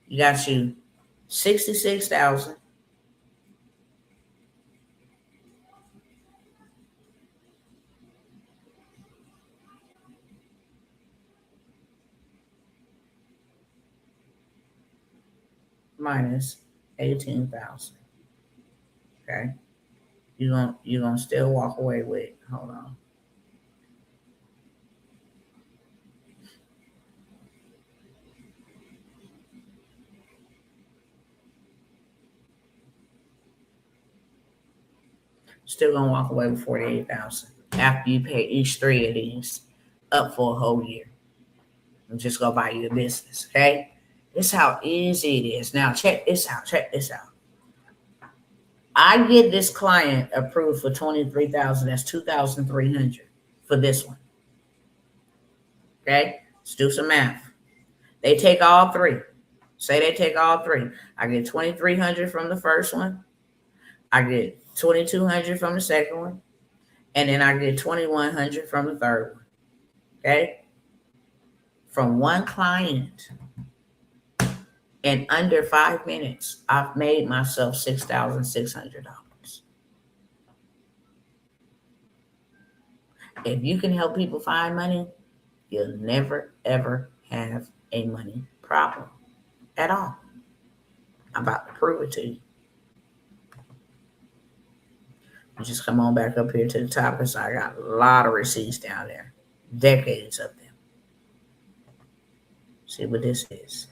You got you 66,000 minus 18,000. Okay? You're gonna still walk away with, hold on. Still gonna walk away with 48,000 after you pay each 3 of these up for a whole year. I'm just gonna buy you a business, okay? This is how easy it is. Now check this out. Check this out. I get this client approved for 23,000. That's 2,300 for this one. Okay, let's do some math. They take all three. Say they take all three. I get 2,300 from the first one. I get 2,200 from the second one, and then I get 2,100 from the third one. Okay, from one client. In under 5 minutes, I've made myself $6,600. If you can help people find money, you'll never, ever have a money problem at all. I'm about to prove it to you. You just come on back up here to the top because I got a lot of receipts down there. Decades of them. See what this is.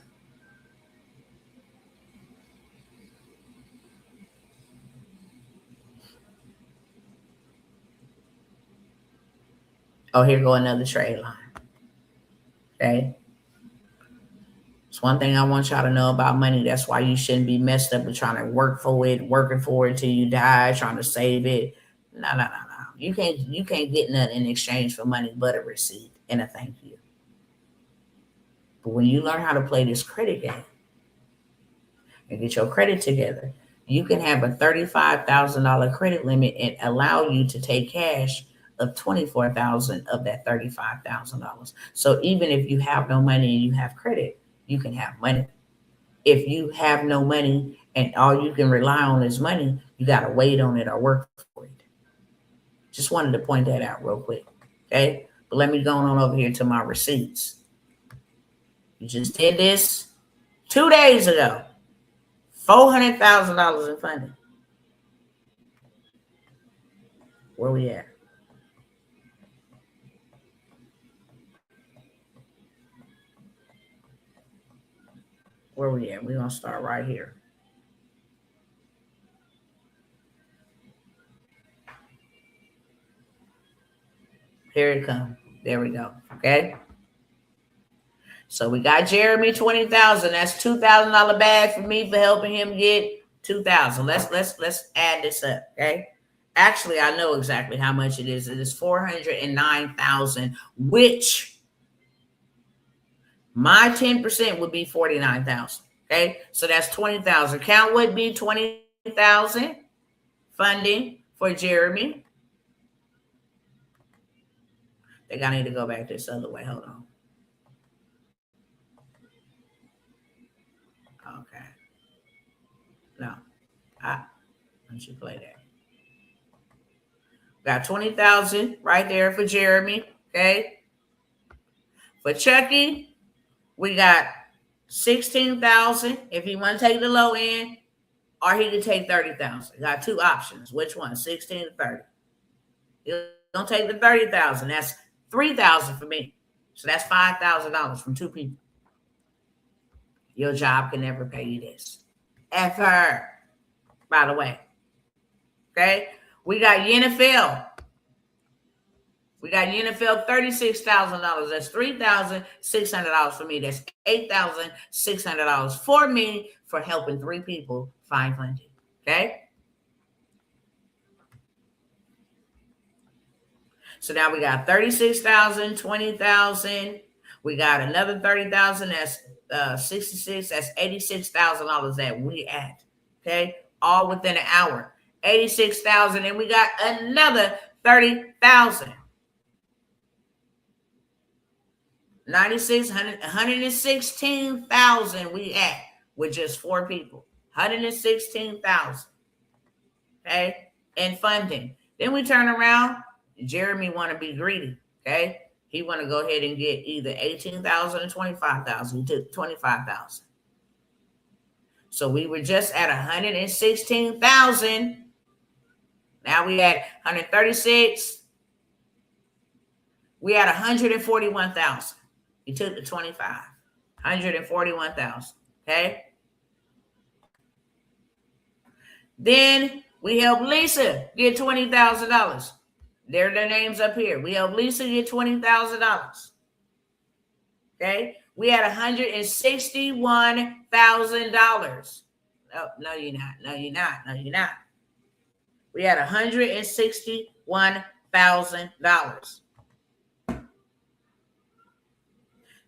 Oh, here go another trade line. Okay. It's one thing I want y'all to know about money. That's why you shouldn't be messed up with trying to work for it, working for it till you die, trying to save it. No. You can't get nothing in exchange for money but a receipt and a thank you. But when you learn how to play this credit game and get your credit together, you can have a $35,000 credit limit and allow you to take cash of $24,000 of that $35,000. So even if you have no money and you have credit, you can have money. If you have no money and all you can rely on is money, you got to wait on it or work for it. Just wanted to point that out real quick. Okay. But let me go on over here to my receipts. You just did this 2 days ago. $400,000 in funding. Where we at? Where we at? We're going to start right here. Here it comes. There we go. Okay. So we got Jeremy 20,000. That's $2,000 bag for me for helping him get 2,000. Let's add this up. Okay. Actually, I know exactly how much it is. It is 409,000, which my 10% would be 49,000. Okay. So that's 20,000. Count would be 20,000 funding for Jeremy. I think I need to go back this other way. Hold on. Okay. No. Why don't you play that? Got 20,000 right there for Jeremy. Okay. For Chucky, we got 16,000 if he want to take the low end, or he can take 30,000. Got two options. Which one? 16 to 30. You're gonna take the 30,000. That's 3,000 for me. So that's $5,000 from two people. Your job can never pay you this. Ever. By the way. Okay. We got NFL. We got NFL $36,000. That's $3,600 for me. That's $8,600 for me for helping three people find funding. Okay. So now we got 36,000, 20,000. We got another 30,000. That's 66. That's $86,000 that we at. Okay. All within an hour. 86,000. And we got another 30,000. 116,000 we at with just four people. 116,000. Okay. And funding. Then we turn around. Jeremy want to be greedy. Okay. He want to go ahead and get either 18,000 or 25,000. He took 25,000. So we were just at 116,000. Now we at 136. We at 141,000. He took the 25. 141,000. Okay. Then We helped Lisa get $20,000. There are their names up here. We helped Lisa get $20,000. Okay. We had $161,000. No, you're not. No, you're not. No, you're not. We had $161,000.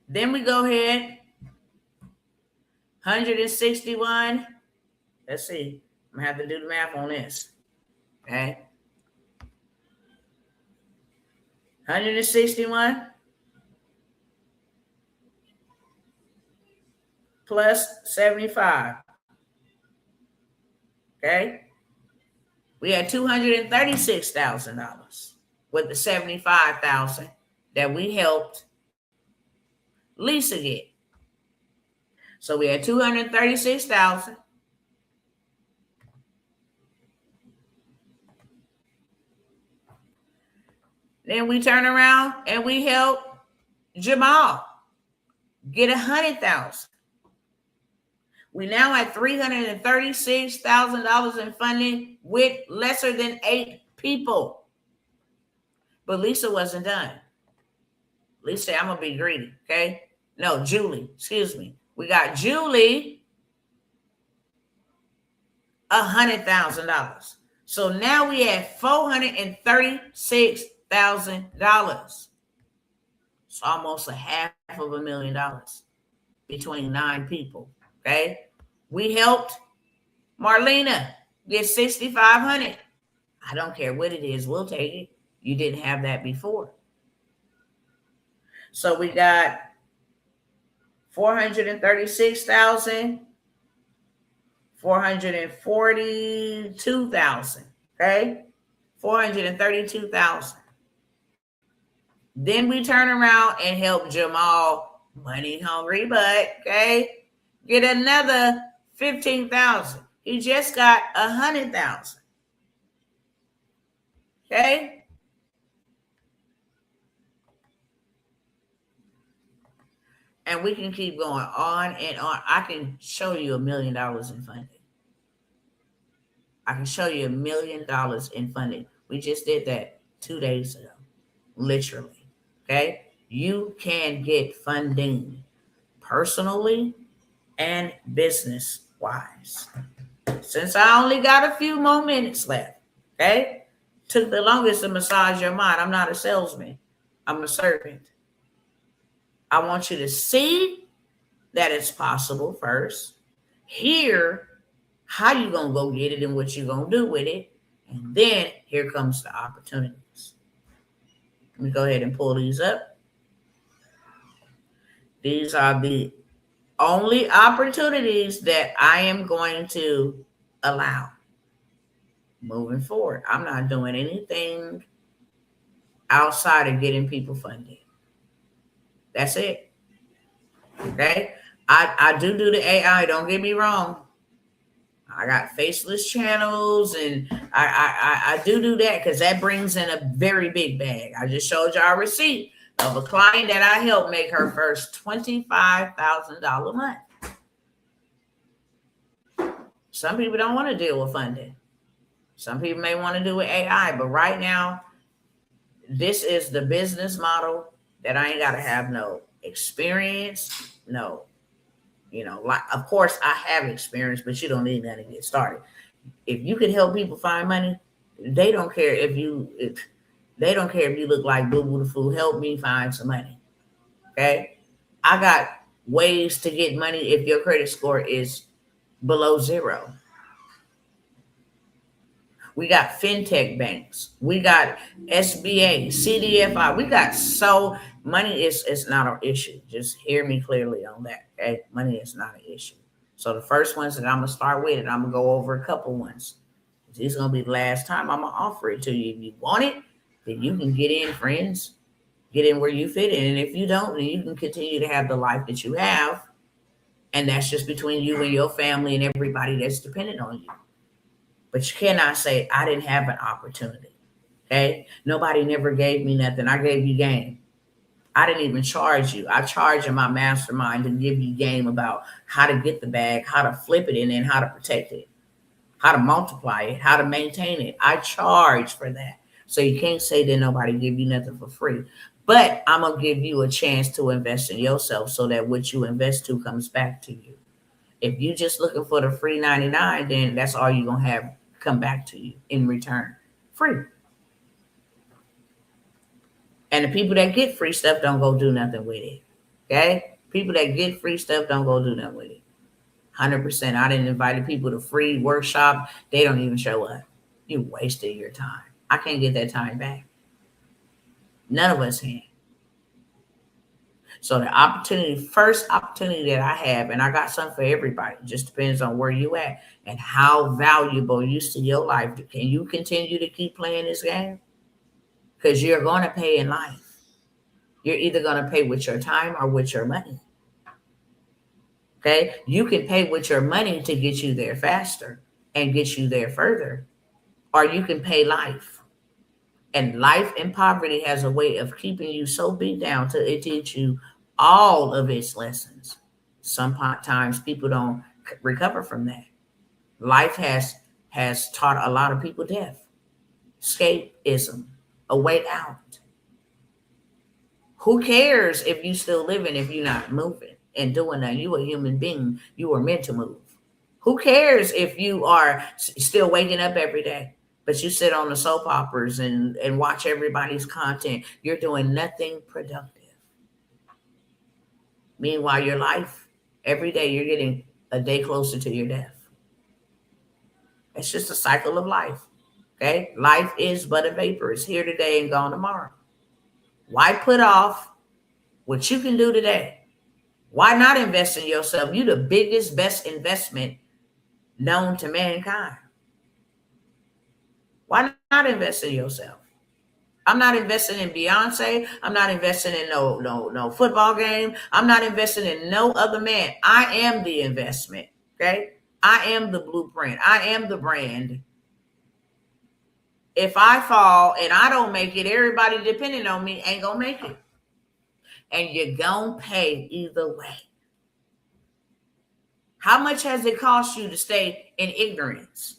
Then we go ahead. 161. Let's see. I'm going to have to do the math on this. Okay. 161 plus 75. Okay. We had $236,000 with the $75,000 that we helped Lisa get. So we had $236,000. Then we turn around and we help Jamal get $100,000. We now have $336,000 in funding with lesser than 8 people. But Lisa wasn't done. Lisa said, I'm going to be greedy, okay? No, Julie, excuse me. We got Julie $100,000. So now we have $436,000. It's almost $500,000 between 9 people. Okay. We helped Marlena get $6,500. I don't care what it is. We'll take it. You didn't have that before. So we got 436,000, 442,000. Okay. 432,000. Then we turn around and help Jamal, money hungry, but okay, get another 15,000. He just got 100,000. Okay. And we can keep going on and on. I can show you $1 million in funding. I can show you $1 million in funding. We just did that 2 days ago, literally. Okay. You can get funding personally and business wise. Since I only got a few more minutes left, okay? Took the longest to massage your mind. I'm not a salesman. I'm a servant. I want you to see that it's possible first. Hear how you're going to go get it and what you're going to do with it. And then here comes the opportunities. Let me go ahead and pull these up. These are the only opportunities that I am going to allow moving forward. I'm not doing anything outside of getting people funding. That's it. Okay. I do the AI. Don't get me wrong. I got faceless channels and I do that because that brings in a very big bag. I just showed y'all a receipt of a client that I helped make her first $25,000 month. Some people don't want to deal with funding. Some people may want to do with AI, but right now, this is the business model that I ain't got to have no experience, no, like, of course I have experience, but you don't need that to get started. If you can help people find money, they don't care if you look like Boo Boo the Fool. Help me find some money. Okay. I got ways to get money if your credit score is below 0. We got fintech banks. We got SBA, CDFI. We got money is not an issue. Just hear me clearly on that. Okay. Money is not an issue. So the first ones that I'm going to start with, and I'm going to go over a couple ones. This is going to be the last time I'm going to offer it to you. If you want it, then you can get in, friends. Get in where you fit in. And if you don't, then you can continue to have the life that you have. And that's just between you and your family and everybody that's dependent on you. But you cannot say, I didn't have an opportunity. Okay? Nobody never gave me nothing. I gave you game. I didn't even charge you. I charge in my mastermind to give you game about how to get the bag, how to flip it, and then how to protect it. how to multiply it, how to maintain it. I charge for that. So you can't say that nobody give you nothing for free. But I'm going to give you a chance to invest in yourself so that what you invest to comes back to you. If you just looking for the free 99, then that's all you're going to have come back to you in return. Free. And the people that get free stuff don't go do nothing with it. Okay? People that get free stuff don't go do nothing with it. 100%. I didn't invite people to free workshop. They don't even show up. You wasted your time. I can't get that time back. None of us can. So the first opportunity that I have, and I got something for everybody, just depends on where you at and how valuable you see your life. Can you continue to keep playing this game? Because you're going to pay in life. You're either going to pay with your time or with your money. Okay? You can pay with your money to get you there faster and get you there further, or you can pay life. And life in poverty has a way of keeping you so beat down till it teach you all of its lessons. Sometimes people don't recover from that. Life has taught a lot of people death, escapism, a way out. Who cares if you still living if you're not moving and doing that? You a human being. You are meant to move. Who cares if you are still waking up every day, but you sit on the soap operas and watch everybody's content? You're doing nothing productive. Meanwhile, your life, every day you're getting a day closer to your death. It's just a cycle of life. Okay? Life is but a vapor. It's here today and gone tomorrow. Why put off what you can do today? Why not invest in yourself? You're the biggest, best investment known to mankind. Why not invest in yourself? I'm not investing in Beyonce. I'm not investing in no football game. I'm not investing in no other man. I am the investment. Okay? I am the blueprint. I am the brand. If I fall and I don't make it, everybody depending on me ain't gonna make it. And you're gonna pay either way. How much has it cost you to stay in ignorance?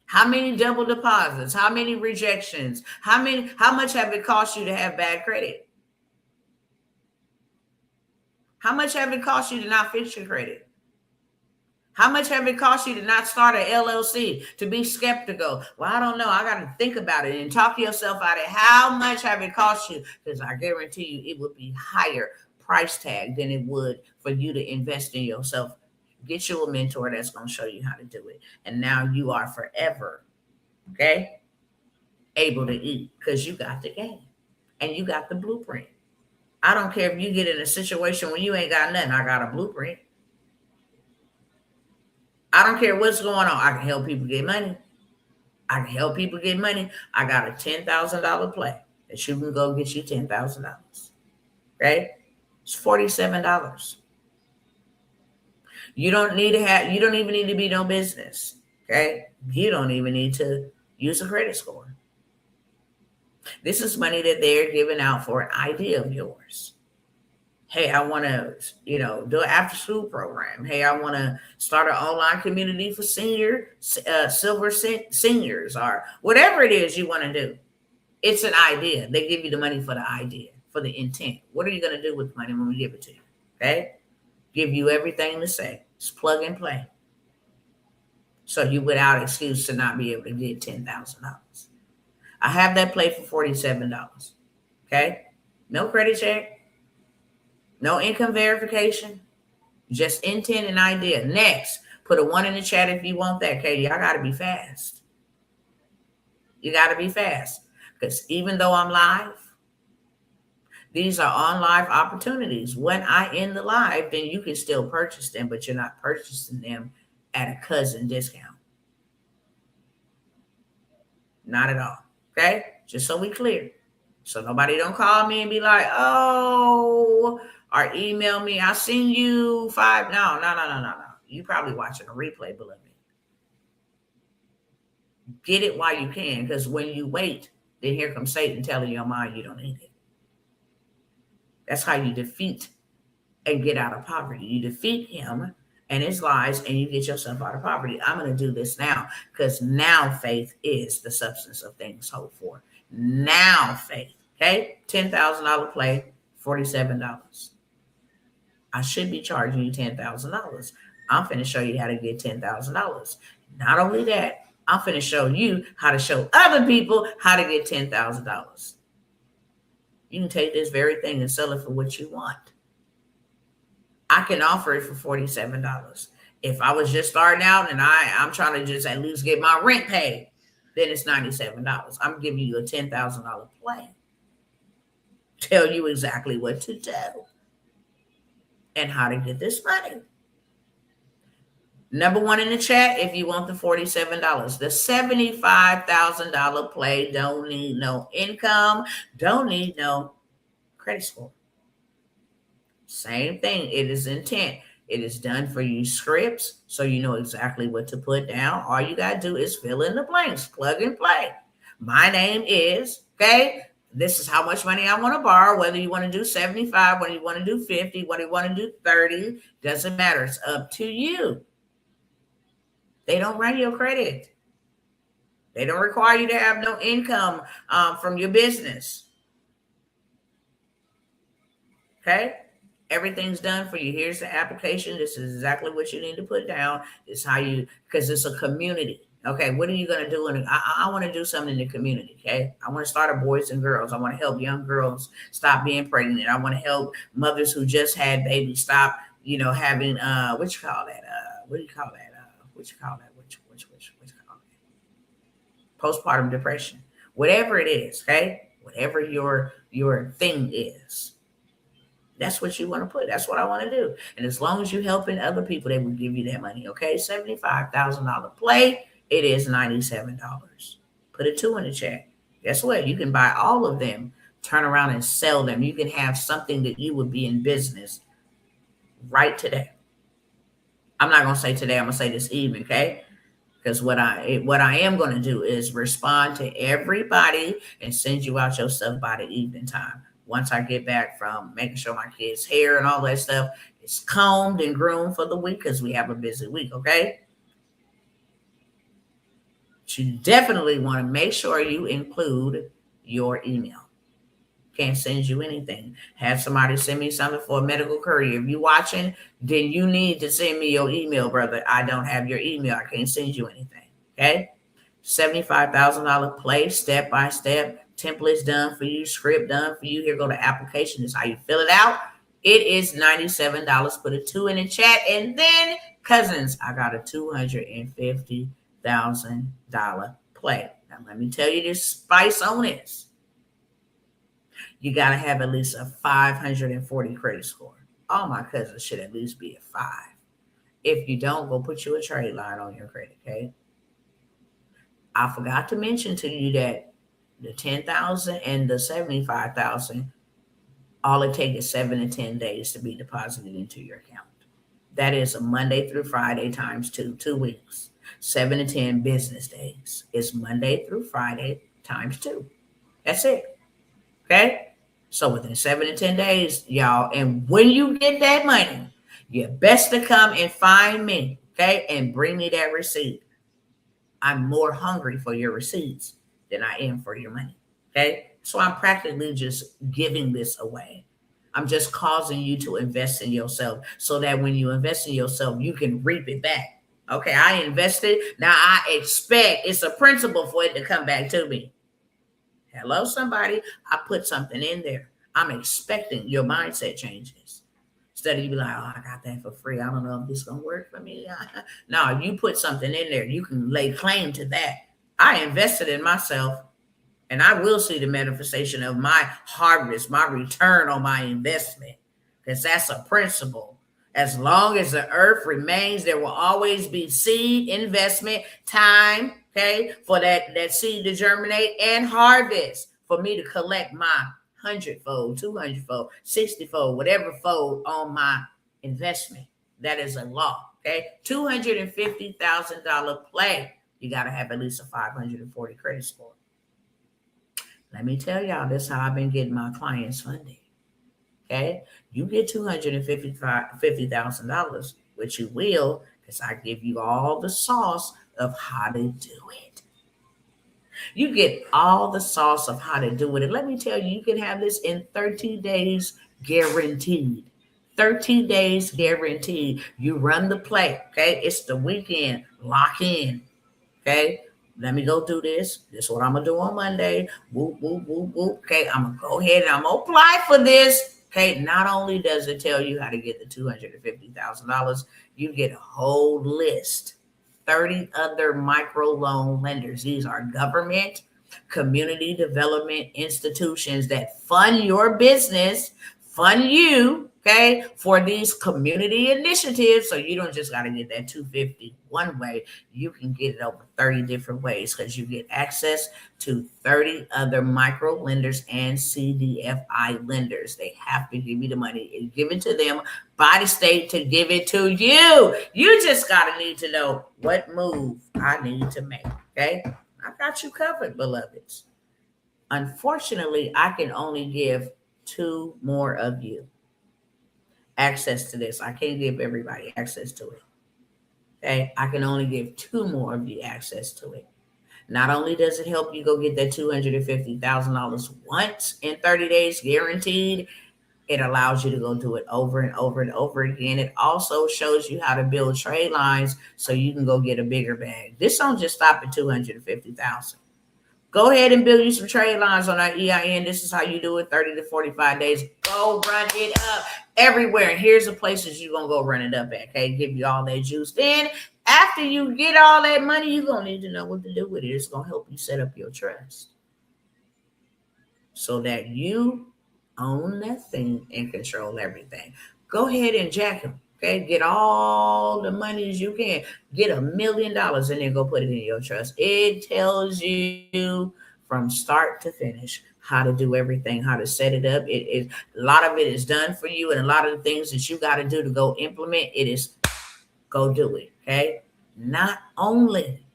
How many double deposits? How many rejections? How much have it cost you to have bad credit? How much have it cost you to not fix your credit? How much have it cost you to not start an LLC, to be skeptical? Well, I don't know. I got to think about it and talk yourself out of it. How much have it cost you? Because I guarantee you it would be higher price tag than it would for you to invest in yourself. Get you a mentor that's going to show you how to do it. And now you are forever, okay, able to eat because you got the game and you got the blueprint. I don't care if you get in a situation where you ain't got nothing. I got a blueprint. I don't care what's going on. I can help people get money. I can help people get money. I got a $10,000 play that you can go get you $10,000. Okay? It's $47. You don't even need to be no business. Okay? You don't even need to use a credit score. This is money that they're giving out for an idea of yours. Hey, I want to, do an after school program. Hey, I want to start an online community for silver seniors, or whatever it is you want to do. It's an idea. They give you the money for the idea, for the intent. What are you going to do with the money when we give it to you? Okay? Give you everything to say. It's plug and play. So you without excuse to not be able to get $10,000. I have that play for $47. Okay? No credit check. No income verification, just intent and idea. Next, put a 1 in the chat if you want that, Katie. I got to be fast. You got to be fast because even though I'm live, these are on live opportunities. When I end the live, then you can still purchase them, but you're not purchasing them at a cousin discount. Not at all. Okay? Just so we clear. So nobody don't call me and be like, oh, or email me, I seen you 5. No. You probably watching a replay, beloved. Get it while you can, because when you wait, then here comes Satan telling your mind you don't need it. That's how you defeat and get out of poverty. You defeat him and it's lies, and you get yourself out of poverty. I'm going to do this now because now faith is the substance of things hoped for. Now faith. Okay, $10,000 play, $47. I should be charging you $10,000. I'm finna show you how to get $10,000. Not only that, I'm finna show you how to show other people how to get $10,000. You can take this very thing and sell it for what you want. I can offer it for $47. If I was just starting out and I'm trying to just at least get my rent paid, then it's $97. I'm giving you a $10,000 play. Tell you exactly what to do and how to get this money. Number one in the chat, if you want the $47, the $75,000 play don't need no income, don't need no credit score. Same thing. It is intent. It is done for you scripts, so you know exactly what to put down. All you got to do is fill in the blanks, plug and play. My name is, okay, this is how much money I want to borrow, whether you want to do 75, whether you want to do 50, whether you want to do 30, doesn't matter. It's up to you. They don't run your credit. They don't require you to have no income from your business. Okay? Everything's done for you. Here's the application. This is exactly what you need to put down. It's how you, because it's a community. Okay, what are you going to do? I want to do something in the community. Okay, I want to start a boys and girls. I want to help young girls stop being pregnant. I want to help mothers who just had babies stop, having what you call that? Postpartum depression. Whatever it is, okay? Whatever your thing is. That's what you want to put. That's what I want to do. And as long as you're helping other people, they will give you that money. Okay, $75,000 play. It is $97. Put a 2 in the chat. Guess what? You can buy all of them, turn around and sell them. You can have something that you would be in business right today. I'm not going to say today. I'm going to say this evening, okay? Because what I am going to do is respond to everybody and send you out your stuff by the evening time. Once I get back from making sure my kids' hair and all that stuff is combed and groomed for the week, because we have a busy week, okay? But you definitely want to make sure you include your email. Can't send you anything. Have somebody send me something for a medical courier. If you're watching, then you need to send me your email, brother. I don't have your email. I can't send you anything, okay? $75,000 play, step by step. Templates done for you, script done for you. Here go the application. This is how you fill it out. It is $97. Put a 2 in the chat. And then, cousins, I got a $250,000 play. Now, let me tell you this spice on this. You got to have at least a 540 credit score. All my cousins should at least be a 5. If you don't, go put you a trade line on your credit, okay? I forgot to mention to you that the 10,000 and the 75,000, all it takes is 7 to 10 days to be deposited into your account. That is a Monday through Friday times 2 weeks. 7 to 10 business days. It's Monday through Friday times 2. That's it. Okay? So within 7 to 10 days, y'all, and when you get that money, you're best to come and find me, okay, and bring me that receipt. I'm more hungry for your receipts than I am for your money, okay? So I'm practically just giving this away. I'm just causing you to invest in yourself so that when you invest in yourself, you can reap it back. Okay, I invested. Now I expect, it's a principle for it to come back to me. Hello, somebody. I put something in there. I'm expecting your mindset changes. Instead of you be like, oh, I got that for free. I don't know if this is going to work for me. No, you put something in there. You can lay claim to that. I invested in myself, and I will see the manifestation of my harvest, my return on my investment, because that's a principle. As long as the earth remains, there will always be seed, investment, time, okay, for that seed to germinate, and harvest for me to collect my 100-fold, 200-fold, 60-fold, whatever fold on my investment. That is a law, okay? $250,000 play. You got to have at least a 540 credit score. Let me tell y'all, this is how I've been getting my clients funding. Okay? You get $250,000. which you will, because I give you all the sauce of how to do it. You get all the sauce of how to do it. And let me tell you, you can have this in 30 days guaranteed. 30 days guaranteed. You run the play, okay? It's the weekend. Lock in, okay? Let me go do this. This is what I'm going to do on Monday. Whoop, whoop, whoop, whoop. Okay, I'm going to go ahead and I'm going to apply for this. Okay, not only does it tell you how to get the $250,000, you get a whole list. 30 other microloan lenders. These are government, community development institutions that fund your business, fund you, okay, for these community initiatives. So you don't just got to get that 250 one way. You can get it over 30 different ways because you get access to 30 other micro lenders and CDFI lenders. They have to give you the money and give it to them by the state to give it to you. You just got to need to know what move I need to make, okay? I got you covered, beloveds. Unfortunately, I can only give 2 more of you access to this. I can't give everybody access to it. Okay, I can only give 2 more of you access to it. Not only does it help you go get that $250,000 once in 30 days guaranteed, it allows you to go do it over and over and over again. It also shows you how to build trade lines so you can go get a bigger bag. This don't just stop at $250,000. Go ahead and build you some trade lines on our EIN. This is how you do it, 30 to 45 days. Go run it up everywhere. And here's the places you're going to go run it up at, okay? Give you all that juice. Then after you get all that money, you're going to need to know what to do with it. It's going to help you set up your trust so that you own that thing and control everything. Go ahead and jack them. Okay, get all the money as you can. Get $1 million and then go put it in your trust. It tells you from start to finish how to do everything, how to set it up. A lot of it is done for you, and a lot of the things that you got to do to go implement it is go do it. Okay, not only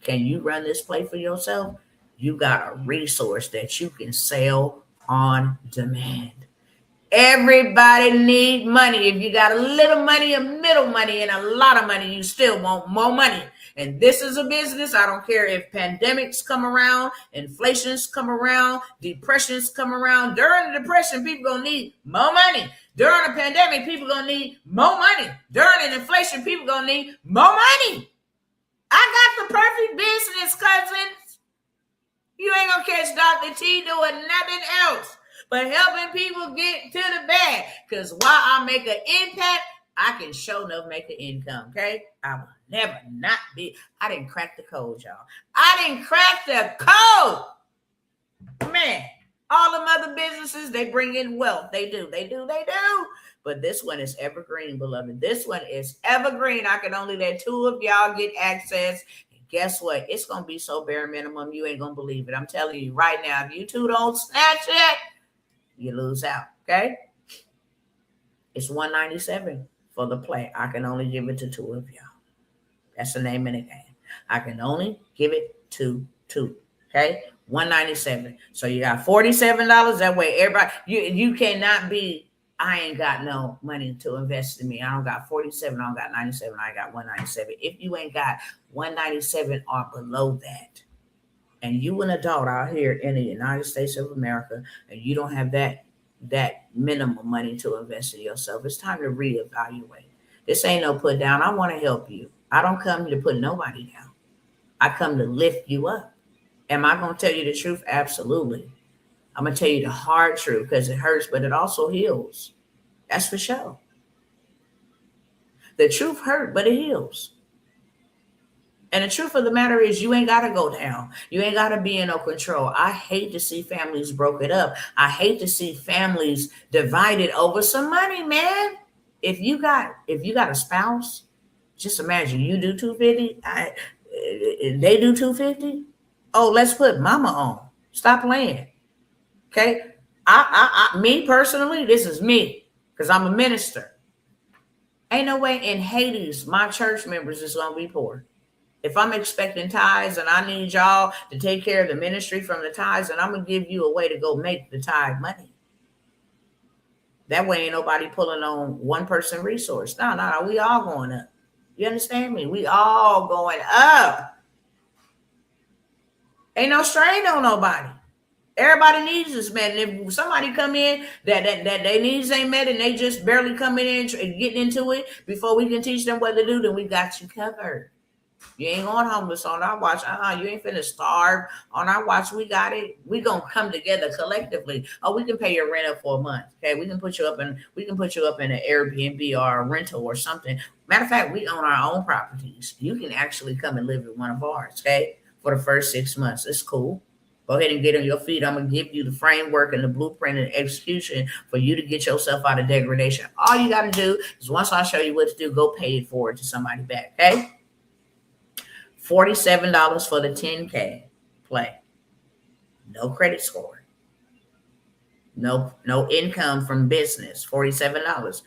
can you run this play for yourself, you got a resource that you can sell on demand. Everybody need money. If you got a little money, a middle money, and a lot of money, you still want more money. And this is a business. I don't care if pandemics come around, inflations come around, depressions come around. During the depression, people gonna need more money. During the pandemic, people gonna need more money. During an inflation, people gonna need more money. I got the perfect business, cousins. You ain't gonna catch Dr. T doing nothing else but helping people get to the bag. Because while I make an impact, I can show enough make an income, okay? I will never not be. I didn't crack the code, y'all. I didn't crack the code. Man, all them other businesses, they bring in wealth. They do. But this one is evergreen, beloved. This one is evergreen. I can only let 2 of y'all get access. Guess what? It's going to be so bare minimum, you ain't going to believe it. I'm telling you right now, if you 2 don't snatch it, you lose out, okay? It's $197 for the play. I can only give it to 2 of y'all. That's the name of the game. I can only give it to 2, okay? $197. So you got $47. That way, everybody, you cannot be, I ain't got no money to invest in me. I don't got 47. I don't got 97. I got 197. If you ain't got 197 or below that, and you an adult out here in the United States of America, and you don't have that minimum money to invest in yourself, it's time to reevaluate. This ain't no put down. I want to help you. I don't come to put nobody down. I come to lift you up. Am I going to tell you the truth? Absolutely. I'm going to tell you the hard truth because it hurts, but it also heals. That's for sure. The truth hurt, but it heals. And the truth of the matter is you ain't got to go down. You ain't got to be in no control. I hate to see families broken up. I hate to see families divided over some money, man. If you got a spouse, just imagine you do 250, they do 250. Oh, let's put mama on. Stop playing. Okay? Me personally, this is me because I'm a minister. Ain't no way in Hades my church members is going to be poor. If I'm expecting tithes and I need y'all to take care of the ministry from the tithes, and I'm going to give you a way to go make the tithe money. That way ain't nobody pulling on one person resource. No. We all going up. You understand me? We all going up. Ain't no strain on nobody. Everybody needs is met. And if somebody come in that their needs ain't met and they just barely coming in and getting into it before we can teach them what to do, then we got you covered. You ain't going homeless on our watch. You ain't finna starve on our watch. We got it. We gonna come together collectively. Oh, we can pay your rent up for a month. Okay, we can put you up in an Airbnb or a rental or something. Matter of fact, we own our own properties. You can actually come and live in one of ours. Okay, for the first 6 months. It's cool. Go ahead and get on your feet. I'm gonna give you the framework and the blueprint and execution for you to get yourself out of degradation. All you gotta do is once I show you what to do, go pay it forward to somebody back. Okay. $47 for the 10K play. No credit score. No income from business. $47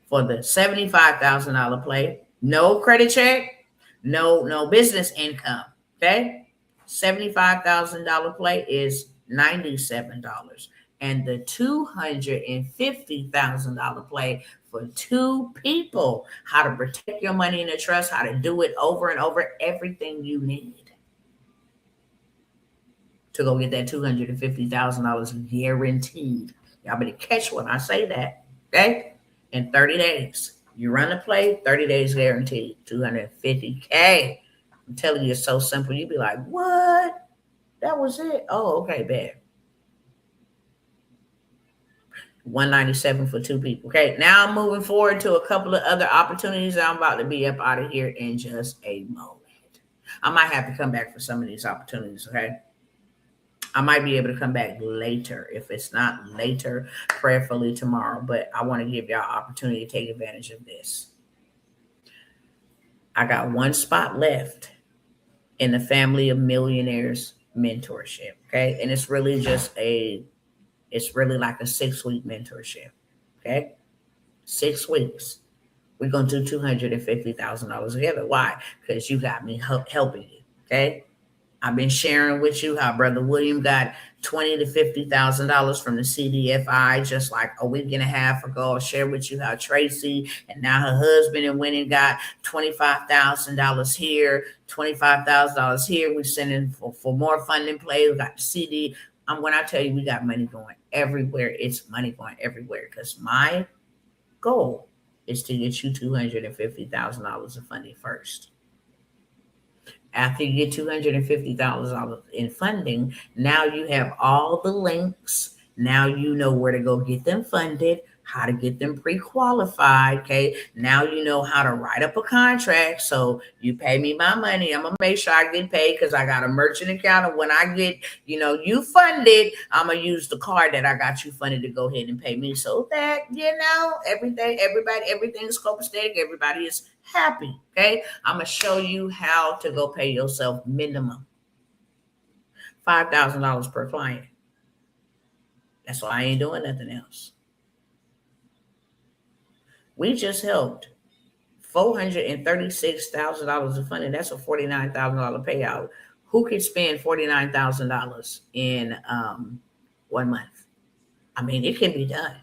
for the $75,000 play. No credit check. No business income. Okay. $75,000 play is $97. And the $250,000 play for two people, how to protect your money in a trust, how to do it over and over, everything you need to go get that $250,000 guaranteed. Y'all better catch when I say that, okay? In 30 days. You run the play, 30 days guaranteed, $250K. I'm telling you, it's so simple. You'd be like, what? That was it? Oh, okay, bad. $197 for two people. Okay, now I'm moving forward to a couple of other opportunities. I'm about to be up out of here in just a moment. I might have to come back for some of these opportunities. Okay, I might be able to come back later. If it's not later, prayerfully tomorrow. But I want to give y'all opportunity to take advantage of this. I got one spot left in the Family of Millionaires mentorship. Okay, and it's really like a 6-week mentorship. Okay. 6 weeks. We're going to do $250,000 together. Why? Because you got me helping you. Okay. I've been sharing with you how Brother William got $20,000 to $50,000 from the CDFI just like a week and a half ago. I'll share with you how Tracy and now her husband and went and got $25,000 here, $25,000 here. We're sending for more funding play. We got the CD. When I tell you we got money going everywhere, it's money going everywhere because my goal is to get you $250,000 of funding first. After you get $250,000 in funding, now you have all the links. Now you know where to go get them funded, how to get them pre-qualified. Okay. Now you know how to write up a contract. So you pay me my money. I'm going to make sure I get paid because I got a merchant account. And when I get, you funded, I'm going to use the card that I got you funded to go ahead and pay me so that, everything's copacetic. Everybody is happy. Okay. I'm going to show you how to go pay yourself minimum $5,000 per client. That's why I ain't doing nothing else. We just helped $436,000 of funding. That's a $49,000 payout. Who could spend $49,000 in 1 month? I mean, it can be done.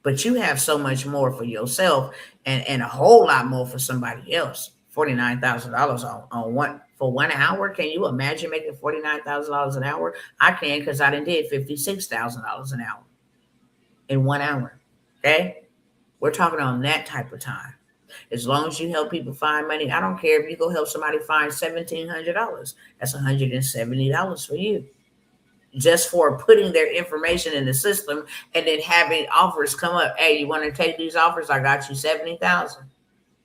But you have so much more for yourself and a whole lot more for somebody else. $49,000 for 1 hour. Can you imagine making $49,000 an hour? I can because I done did $56,000 an hour in 1 hour. Okay. We're talking on that type of time. As long as you help people find money, I don't care if you go help somebody find $1,700. That's $170 for you. Just for putting their information in the system and then having offers come up. Hey, you want to take these offers? I got you $70,000.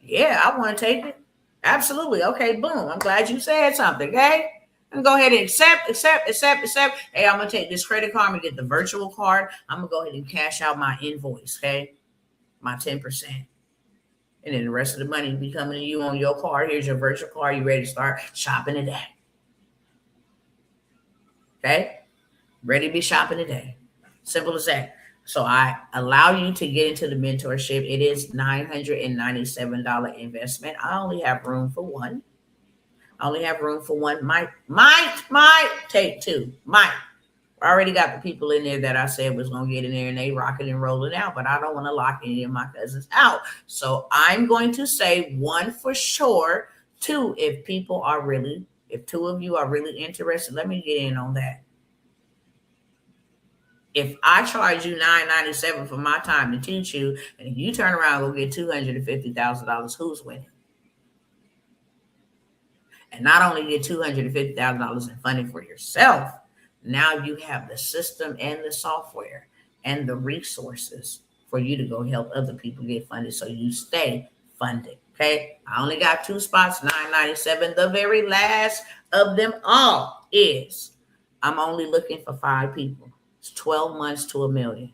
Yeah, I want to take it. Absolutely. Okay, boom. I'm glad you said something. Okay. And go ahead and accept. Hey, I'm going to take this credit card and get the virtual card. I'm going to go ahead and cash out my invoice. Okay. My 10%. And then the rest of the money be coming to you on your card. Here's your virtual card. You ready to start shopping today. Okay. Ready to be shopping today. Simple as that. So I allow you to get into the mentorship. It is $997 investment. I only have room for one. Might take two. Might. I already got the people in there that I said was going to get in there and they rocking and rolling out, but I don't want to lock any of my cousins out. So I'm going to say one for sure. Two, if two of you are really interested, let me get in on that. If I charge you $997 for my time to teach you, and if you turn around and go get $250,000, who's winning? And not only get $250,000 in funding for yourself, now you have the system and the software and the resources for you to go help other people get funded so you stay funded. Okay. I only got 2 spots, $997. The very last of them all is I'm only looking for 5 people. It's 12 months to $1 million.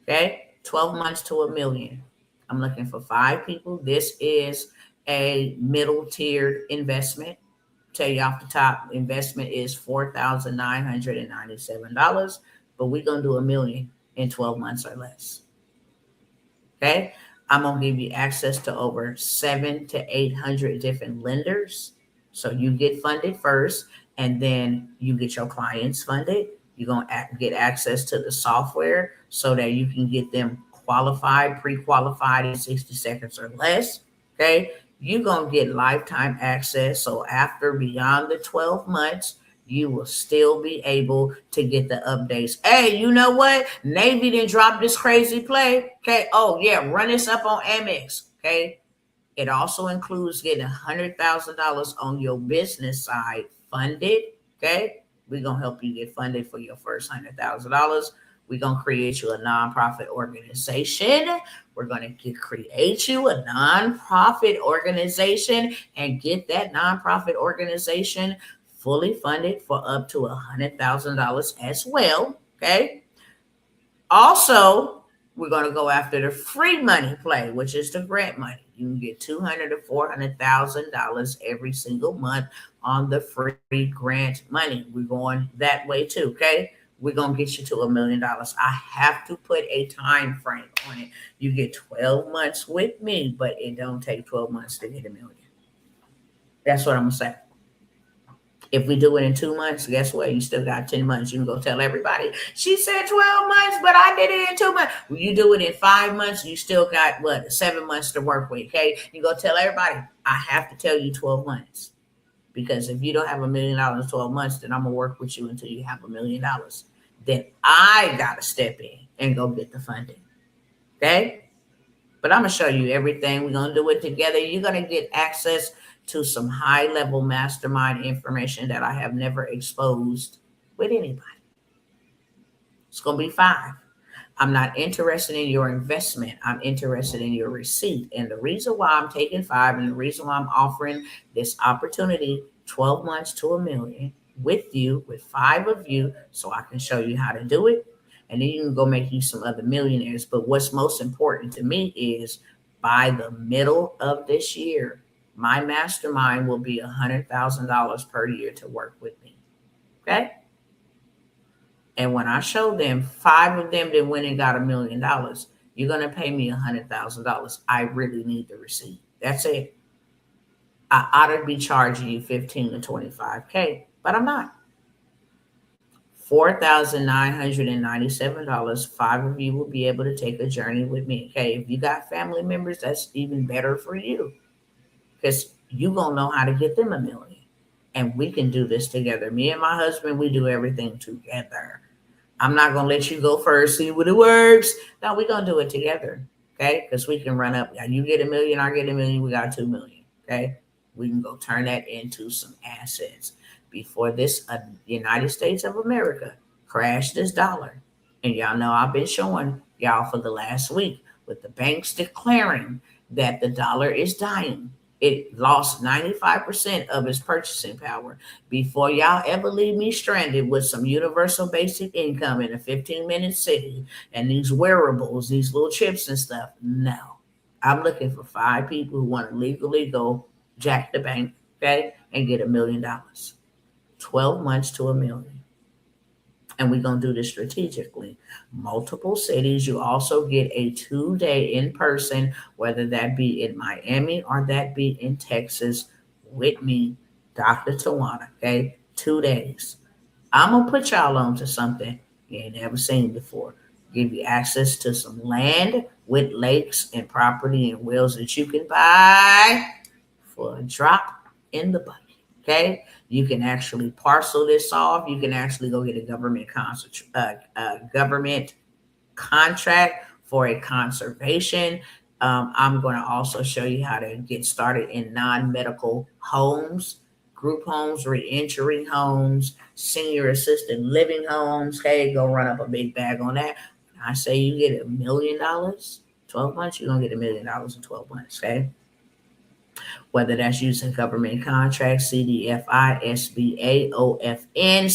Okay. 12 months to $1 million. I'm looking for 5 people. This is a middle tiered investment. Tell you off the top, investment is $4,997, but we're gonna do $1 million in 12 months or less. Okay, I'm gonna give you access to over 700 to 800 different lenders, so you get funded first, and then you get your clients funded. You're gonna get access to the software so that you can get them qualified, pre-qualified in 60 seconds or less. Okay, you're going to get lifetime access. So after beyond the 12 months, you will still be able to get the updates. Hey, you know what? Navy didn't drop this crazy play. Okay. Oh, yeah. Run this up on Amex. Okay. It also includes getting $100,000 on your business side funded. Okay. We're going to help you get funded for your first $100,000. We're going to create you a nonprofit organization. We're going to create you a nonprofit organization and get that nonprofit organization fully funded for up to $100,000 as well. Okay. Also, we're going to go after the free money play, which is the grant money. You can get $200,000 to $400,000 every single month on the free grant money. We're going that way too. Okay. We're going to get you to $1 million. I have to put a time frame on it. You get 12 months with me, but it don't take 12 months to get $1 million. That's what I'm going to say. If we do it in 2 months, guess what? You still got 10 months. You can go tell everybody, she said 12 months, but I did it in 2 months. When you do it in 5 months, you still got 7 months to work with. Okay. You go tell everybody, I have to tell you 12 months. Because if you don't have $1 million in 12 months, then I'm going to work with you until you have $1 million. Then I got to step in and go get the funding. Okay. But I'm going to show you everything. We're going to do it together. You're going to get access to some high level mastermind information that I have never exposed with anybody. It's going to be 5. I'm not interested in your investment. I'm interested in your receipt. And the reason why I'm taking 5 and the reason why I'm offering this opportunity, 12 months to $1 million with you, with 5 of you, so I can show you how to do it. And then you can go make you some other millionaires. But what's most important to me is by the middle of this year, my mastermind will be $100,000 per year to work with me. Okay. And when I show them 5 of them that went and got $1 million, you're going to pay me $100,000. I really need the receipt. That's it. I ought to be charging you $15,000 to $25,000, but I'm not. $4,997. 5 of you will be able to take a journey with me. Okay. If you got family members, that's even better for you because you're going to know how to get them $1 million. And we can do this together. Me and my husband, we do everything together. I'm not going to let you go first, see what it works. No, we're going to do it together. Okay. Because we can run up. You get $1 million, I get $1 million. We got $2 million. Okay. We can go turn that into some assets before this United States of America crashed this dollar. And y'all know I've been showing y'all for the last week with the banks declaring that the dollar is dying. It lost 95% of its purchasing power. Before y'all ever leave me stranded with some universal basic income in a 15-minute city and these wearables, these little chips and stuff. No, I'm looking for 5 people who want to legally go jack the bank, okay, and get $1 million. 12 months to $1 million. And we're going to do this strategically. Multiple cities. You also get a 2-day in person, whether that be in Miami or that be in Texas with me, Dr. Tawana. Okay. 2 days. I'm gonna put y'all onto something you ain't never seen before. Give you access to some land with lakes and property and wells that you can buy for a drop in the bucket. Okay, you can actually parcel this off. You can actually go get a government contract for a conservation. I'm going to also show you how to get started in non-medical homes, group homes, re-entry homes, senior assisted living homes. Hey, go run up a big bag on that. I say you get $1 million, 12 months, you're going to get $1 million in 12 months. Okay, whether that's using government contracts, CDFI, SBA, OFN,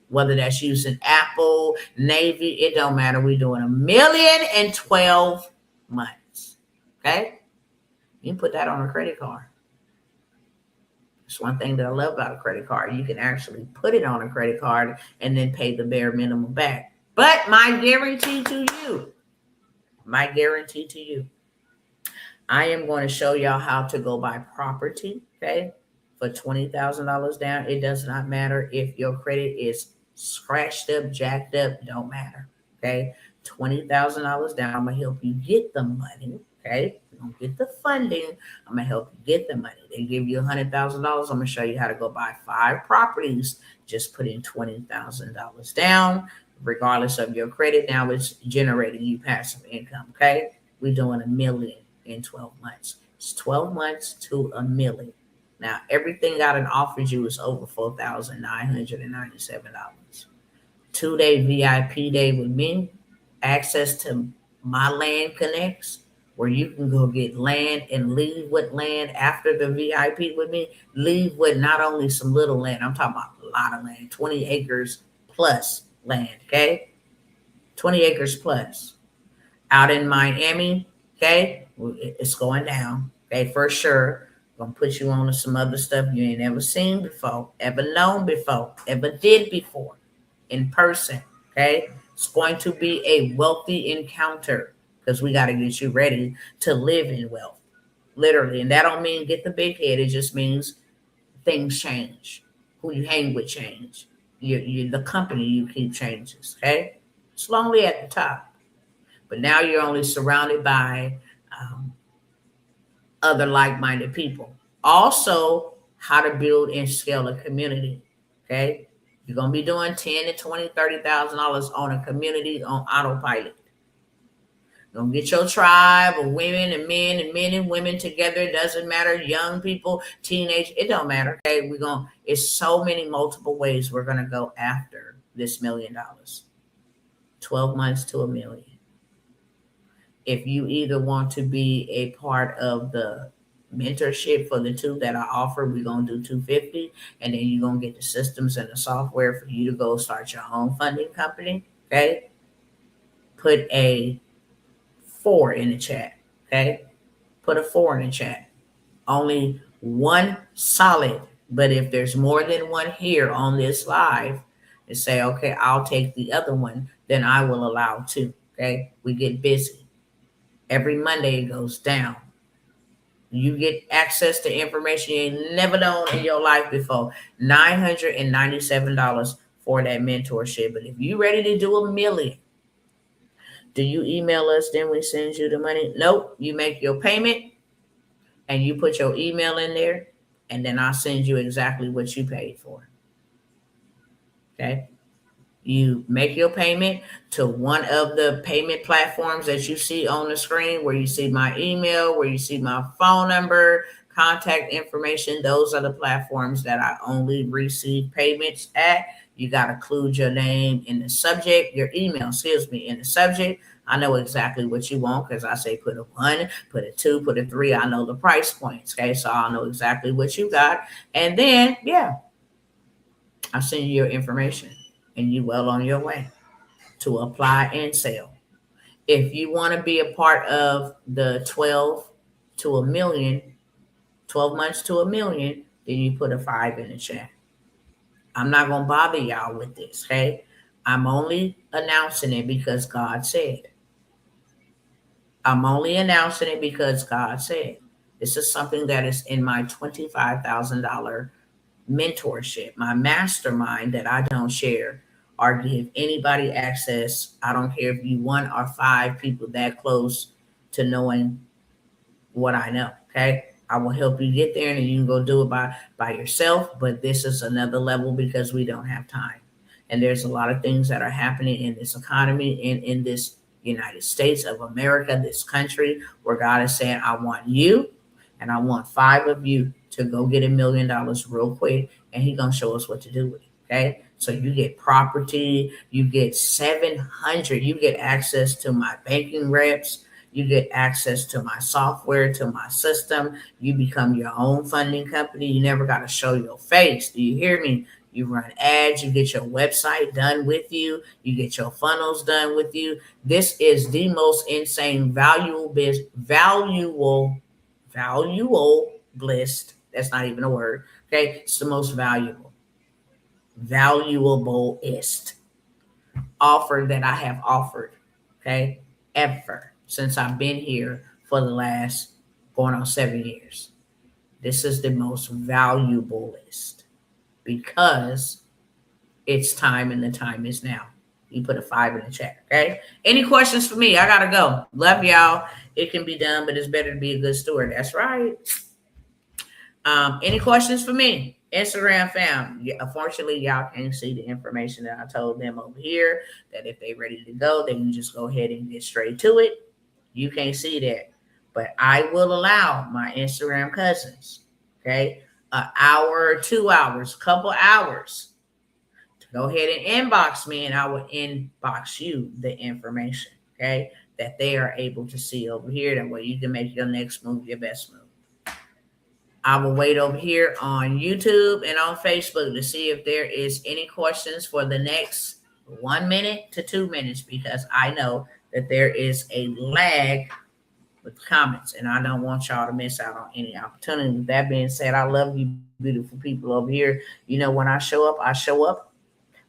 whether that's using Apple, Navy, it don't matter. We're doing $1 million in 12 months. Okay, you can put that on a credit card. It's one thing that I love about a credit card. You can actually put it on a credit card and then pay the bare minimum back. But my guarantee to you, I am going to show y'all how to go buy property, okay, for $20,000 down. It does not matter if your credit is scratched up, jacked up, don't matter, okay? $20,000 down. I'm going to help you get the money, okay? You're going to get the funding. I'm going to help you get the money. They give you $100,000. I'm going to show you how to go buy 5 properties. Just put in $20,000 down, regardless of your credit. Now it's generating you passive income, okay? We're doing $1 million in 12 months. It's 12 months to $1 million. Now, everything I done offered you is over $4,997. 2-day VIP day with me, access to my land connects, where you can go get land and leave with land after the VIP with me. Leave with not only some little land, I'm talking about a lot of land, 20 acres plus land, okay? 20 acres plus. Out in Miami, okay, it's going down, okay, for sure. Gonna put you on to some other stuff you ain't ever seen before, ever known before, ever did before, in person, okay. It's going to be a wealthy encounter because we got to get you ready to live in wealth, literally. And that don't mean get the big head. It just means things change. Who you hang with change. The company you keep changes, okay. It's lonely at the top, but now you're only surrounded by other like-minded people. Also, how to build and scale a community. Okay, you're gonna be doing $10,000 to $20,000, $30,000 on a community on autopilot. You're gonna get your tribe of women and men and women together. It doesn't matter, young people, teenage, it don't matter. Okay, it's so many multiple ways we're gonna go after this $1 million. 12 months to $1 million. If you either want to be a part of the mentorship for the 2 that I offer, we're going to do $250, and then you're going to get the systems and the software for you to go start your own funding company, okay? Put a 4 in the chat, okay? Put a 4 in the chat. Only one solid, but if there's more than one here on this live, and say, okay, I'll take the other one, then I will allow 2, okay? We get busy. Every Monday it goes down. You get access to information you ain't never known in your life before. $997 for that mentorship. But if you ready to do $1 million, do you email us, then we send you the money? Nope. You make your payment and you put your email in there, and then I'll send you exactly what you paid for. Okay? You make your payment to one of the payment platforms that you see on the screen, where you see my email, where you see my phone number, contact information. Those are the platforms that I only receive payments at. You got to include your name in the subject, your email, in the subject. I know exactly what you want because I say put a 1, put a 2, put a 3. I know the price points. Okay, so I'll know exactly what you got. And then, I'll send you your information. And you well on your way to apply and sell. If you want to be a part of the 12 to $1 million, 12 months to $1 million, then you put a 5 in the chat. I'm not going to bother y'all with this, okay? I'm only announcing it because God said. I'm only announcing it because God said. This is something that is in my $25,000 mentorship, my mastermind that I don't share or give anybody access. I don't care if you one or five people that close to knowing what I know. Okay. I will help you get there and you can go do it by yourself. But this is another level because we don't have time. And there's a lot of things that are happening in this economy in this United States of America, this country, where God is saying, I want you and I want five of you to go get $1 million real quick. And He's gonna show us what to do with it. Okay. So you get property, you get 700, you get access to my banking reps, you get access to my software, to my system. You become your own funding company. You never got to show your face. Do you hear me? You run ads. You get your website done with you. You get your funnels done with you. This is the most insane, valuable list. That's not even a word. Okay. It's the most valuableest offer that I have offered. Okay. Ever since I've been here for the last going on 7 years. This is the most valuable list because it's time and the time is now. You put a 5 in the chat, okay? Any questions for me? I gotta go. Love y'all. It can be done, but it's better to be a good steward. That's right. Any questions for me? Instagram fam. Yeah, unfortunately, y'all can't see the information that I told them over here. That if they're ready to go, they can just go ahead and get straight to it. You can't see that, but I will allow my Instagram cousins, okay, an hour, 2 hours, couple hours to go ahead and inbox me, and I will inbox you the information, okay, that they are able to see over here. That way you can make your next move your best move. I will wait over here on YouTube and on Facebook to see if there is any questions for the next 1 minute to 2 minutes, because I know that there is a lag with comments and I don't want y'all to miss out on any opportunity. With that being said, I love you beautiful people over here. You know, when I show up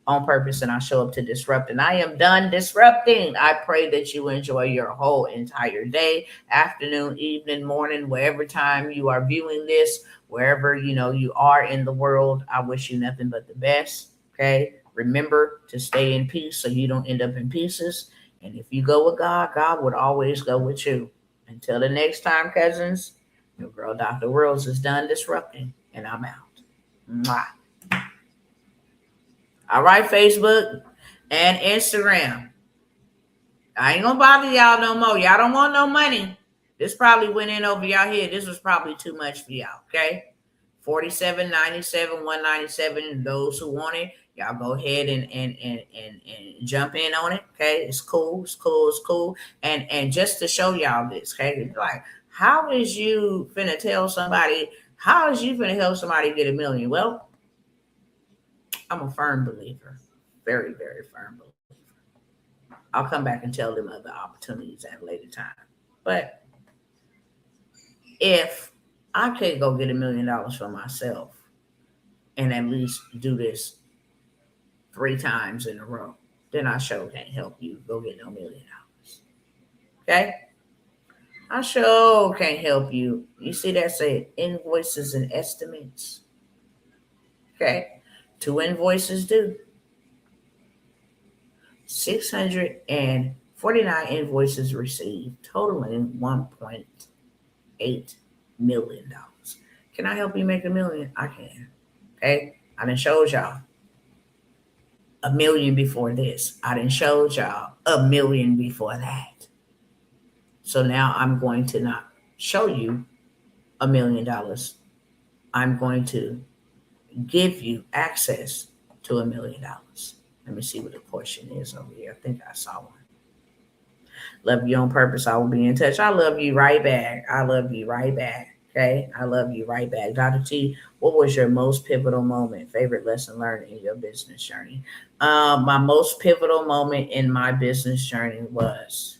on purpose and I show up to disrupt, and I am done disrupting. I pray that you enjoy your whole entire day, afternoon, evening, morning, wherever time you are viewing this, wherever you are in the world. I wish you nothing but the best. Okay. Remember to stay in peace so you don't end up in pieces. And if you go with God, God would always go with you. Until the next time, cousins, your girl Dr. Worlds is done disrupting, and I'm out. Mwah. All right, Facebook and Instagram. I ain't gonna bother y'all no more. Y'all don't want no money. This probably went in over y'all head. This was probably too much for y'all, okay? $47.97, $197. Those who want it, y'all go ahead and jump in on it. Okay, it's cool, it's cool, it's cool. And just to show y'all this, okay, like, how is you finna tell somebody? How is you finna help somebody get $1 million? Well, I'm a firm believer, very, very firm believer. I'll come back and tell them other opportunities at a later time. But if I could go get $1 million for myself and at least do this 3 times in a row, then I sure can't help you go get no $1 million. Okay? I sure can't help you. You see that say invoices and estimates? Okay? 2 invoices due. 649 invoices received, totaling $1.8 million. Can I help you make $1 million? I can. Okay? I done showed y'all $1 million before this. I done showed y'all $1 million before that. So now I'm going to not show you $1 million. I'm going to give you access to $1 million. Let me see what the question is over here. I think I saw one. Love you on purpose. I will be in touch. I love you right back. I love you right back. Okay? I love you right back. Dr. T, what was your most pivotal moment, favorite lesson learned in your business journey? My most pivotal moment in my business journey was,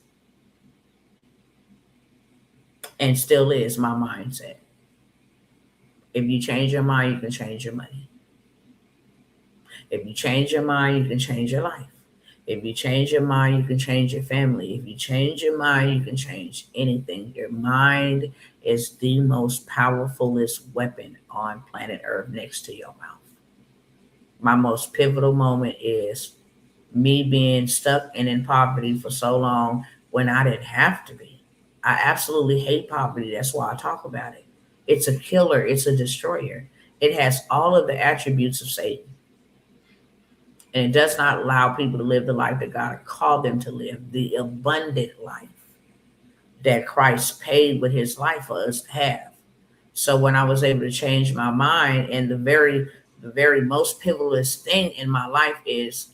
and still is, my mindset. If you change your mind, you can change your money. If you change your mind, you can change your life. If you change your mind, you can change your family. If you change your mind, you can change anything. Your mind is the most powerfulest weapon on planet Earth next to your mouth. My most pivotal moment is me being stuck and in poverty for so long when I didn't have to be. I absolutely hate poverty. That's why I talk about it. It's a killer, it's a destroyer. It has all of the attributes of Satan, and it does not allow people to live the life that God called them to live, the abundant life that Christ paid with his life for us to have. So when I was able to change my mind, and the very most pivotal thing in my life is,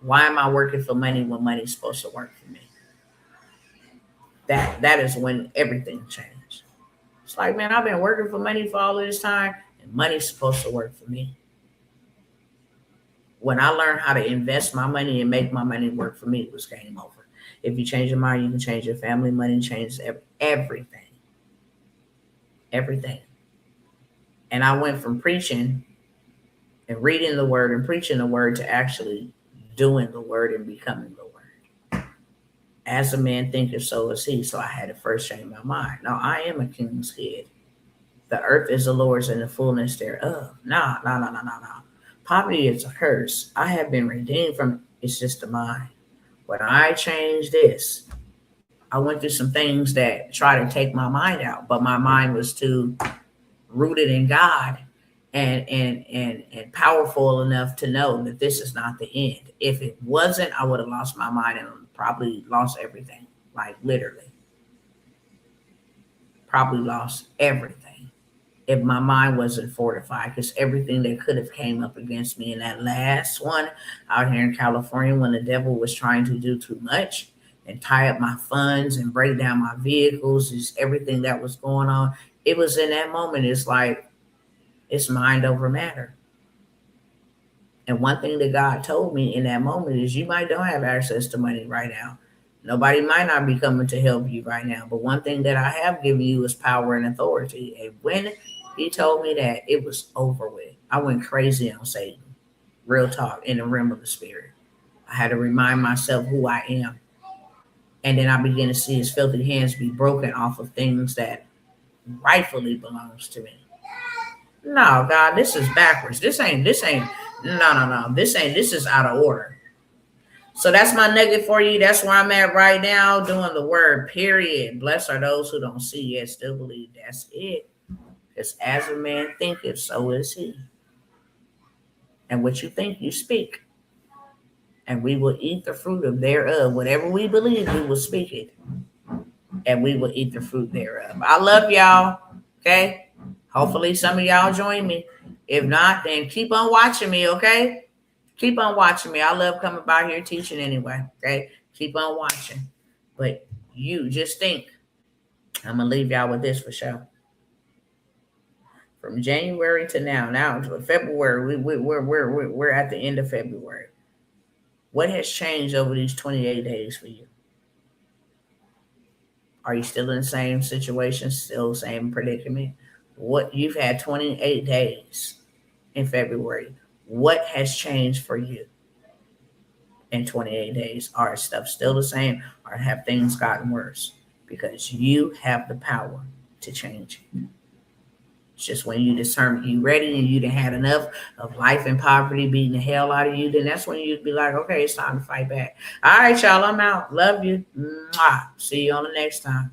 why am I working for money when money's supposed to work for me? That is when everything changed. It's like, man, I've been working for money for all of this time, and money's supposed to work for me. When I learned how to invest my money and make my money work for me, it was game over. If you change your mind, you can change your family. Money changes everything. Everything. And I went from preaching and reading the word and preaching the word to actually doing the word and becoming the word. As a man thinketh, so is he. So I had to first change my mind. Now, I am a king's kid. The earth is the Lord's and the fullness thereof. No. Poverty is a curse. I have been redeemed from it. It's just the mind. When I changed this, I went through some things that tried to take my mind out, but my mind was too rooted in God and powerful enough to know that this is not the end. If it wasn't, I would have lost my mind and probably lost everything. Like literally. Probably lost everything if my mind wasn't fortified, because everything that could have came up against me in that last one out here in California, when the devil was trying to do too much and tie up my funds and break down my vehicles, just everything that was going on, it was in that moment. It's like, it's mind over matter. And one thing that God told me in that moment is, you might don't have access to money right now. Nobody might not be coming to help you right now. But one thing that I have given you is power and authority. And when he told me that, it was over with. I went crazy on Satan. Real talk, in the realm of the spirit. I had to remind myself who I am. And then I began to see his filthy hands be broken off of things that rightfully belongs to me. No, God, this is backwards. This ain't, no. This is out of order. So that's my nugget for you. That's where I'm at right now, doing the word, period. Blessed are those who don't see yet still believe. That's it. Because as a man thinketh, so is he. And what you think, you speak. And we will eat the fruit of thereof. Whatever we believe, we will speak it. And we will eat the fruit thereof. I love y'all. Okay? Hopefully some of y'all join me. If not, then keep on watching me, okay? Keep on watching me. I love coming by here teaching anyway, okay? Keep on watching. But you just think, I'm going to leave y'all with this for sure. From January to now to February, we're at the end of February. What has changed over these 28 days for you? Are you still in the same situation, still the same predicament? What you've had 28 days in February. What has changed for you in 28 days? Are stuff still the same, or have things gotten worse? Because you have the power to change it. It's just when you determine you ready and you done had enough of life and poverty beating the hell out of you, then that's when you'd be like, okay, it's time to fight back. All right, y'all, I'm out. Love you. Mwah. See you on the next time.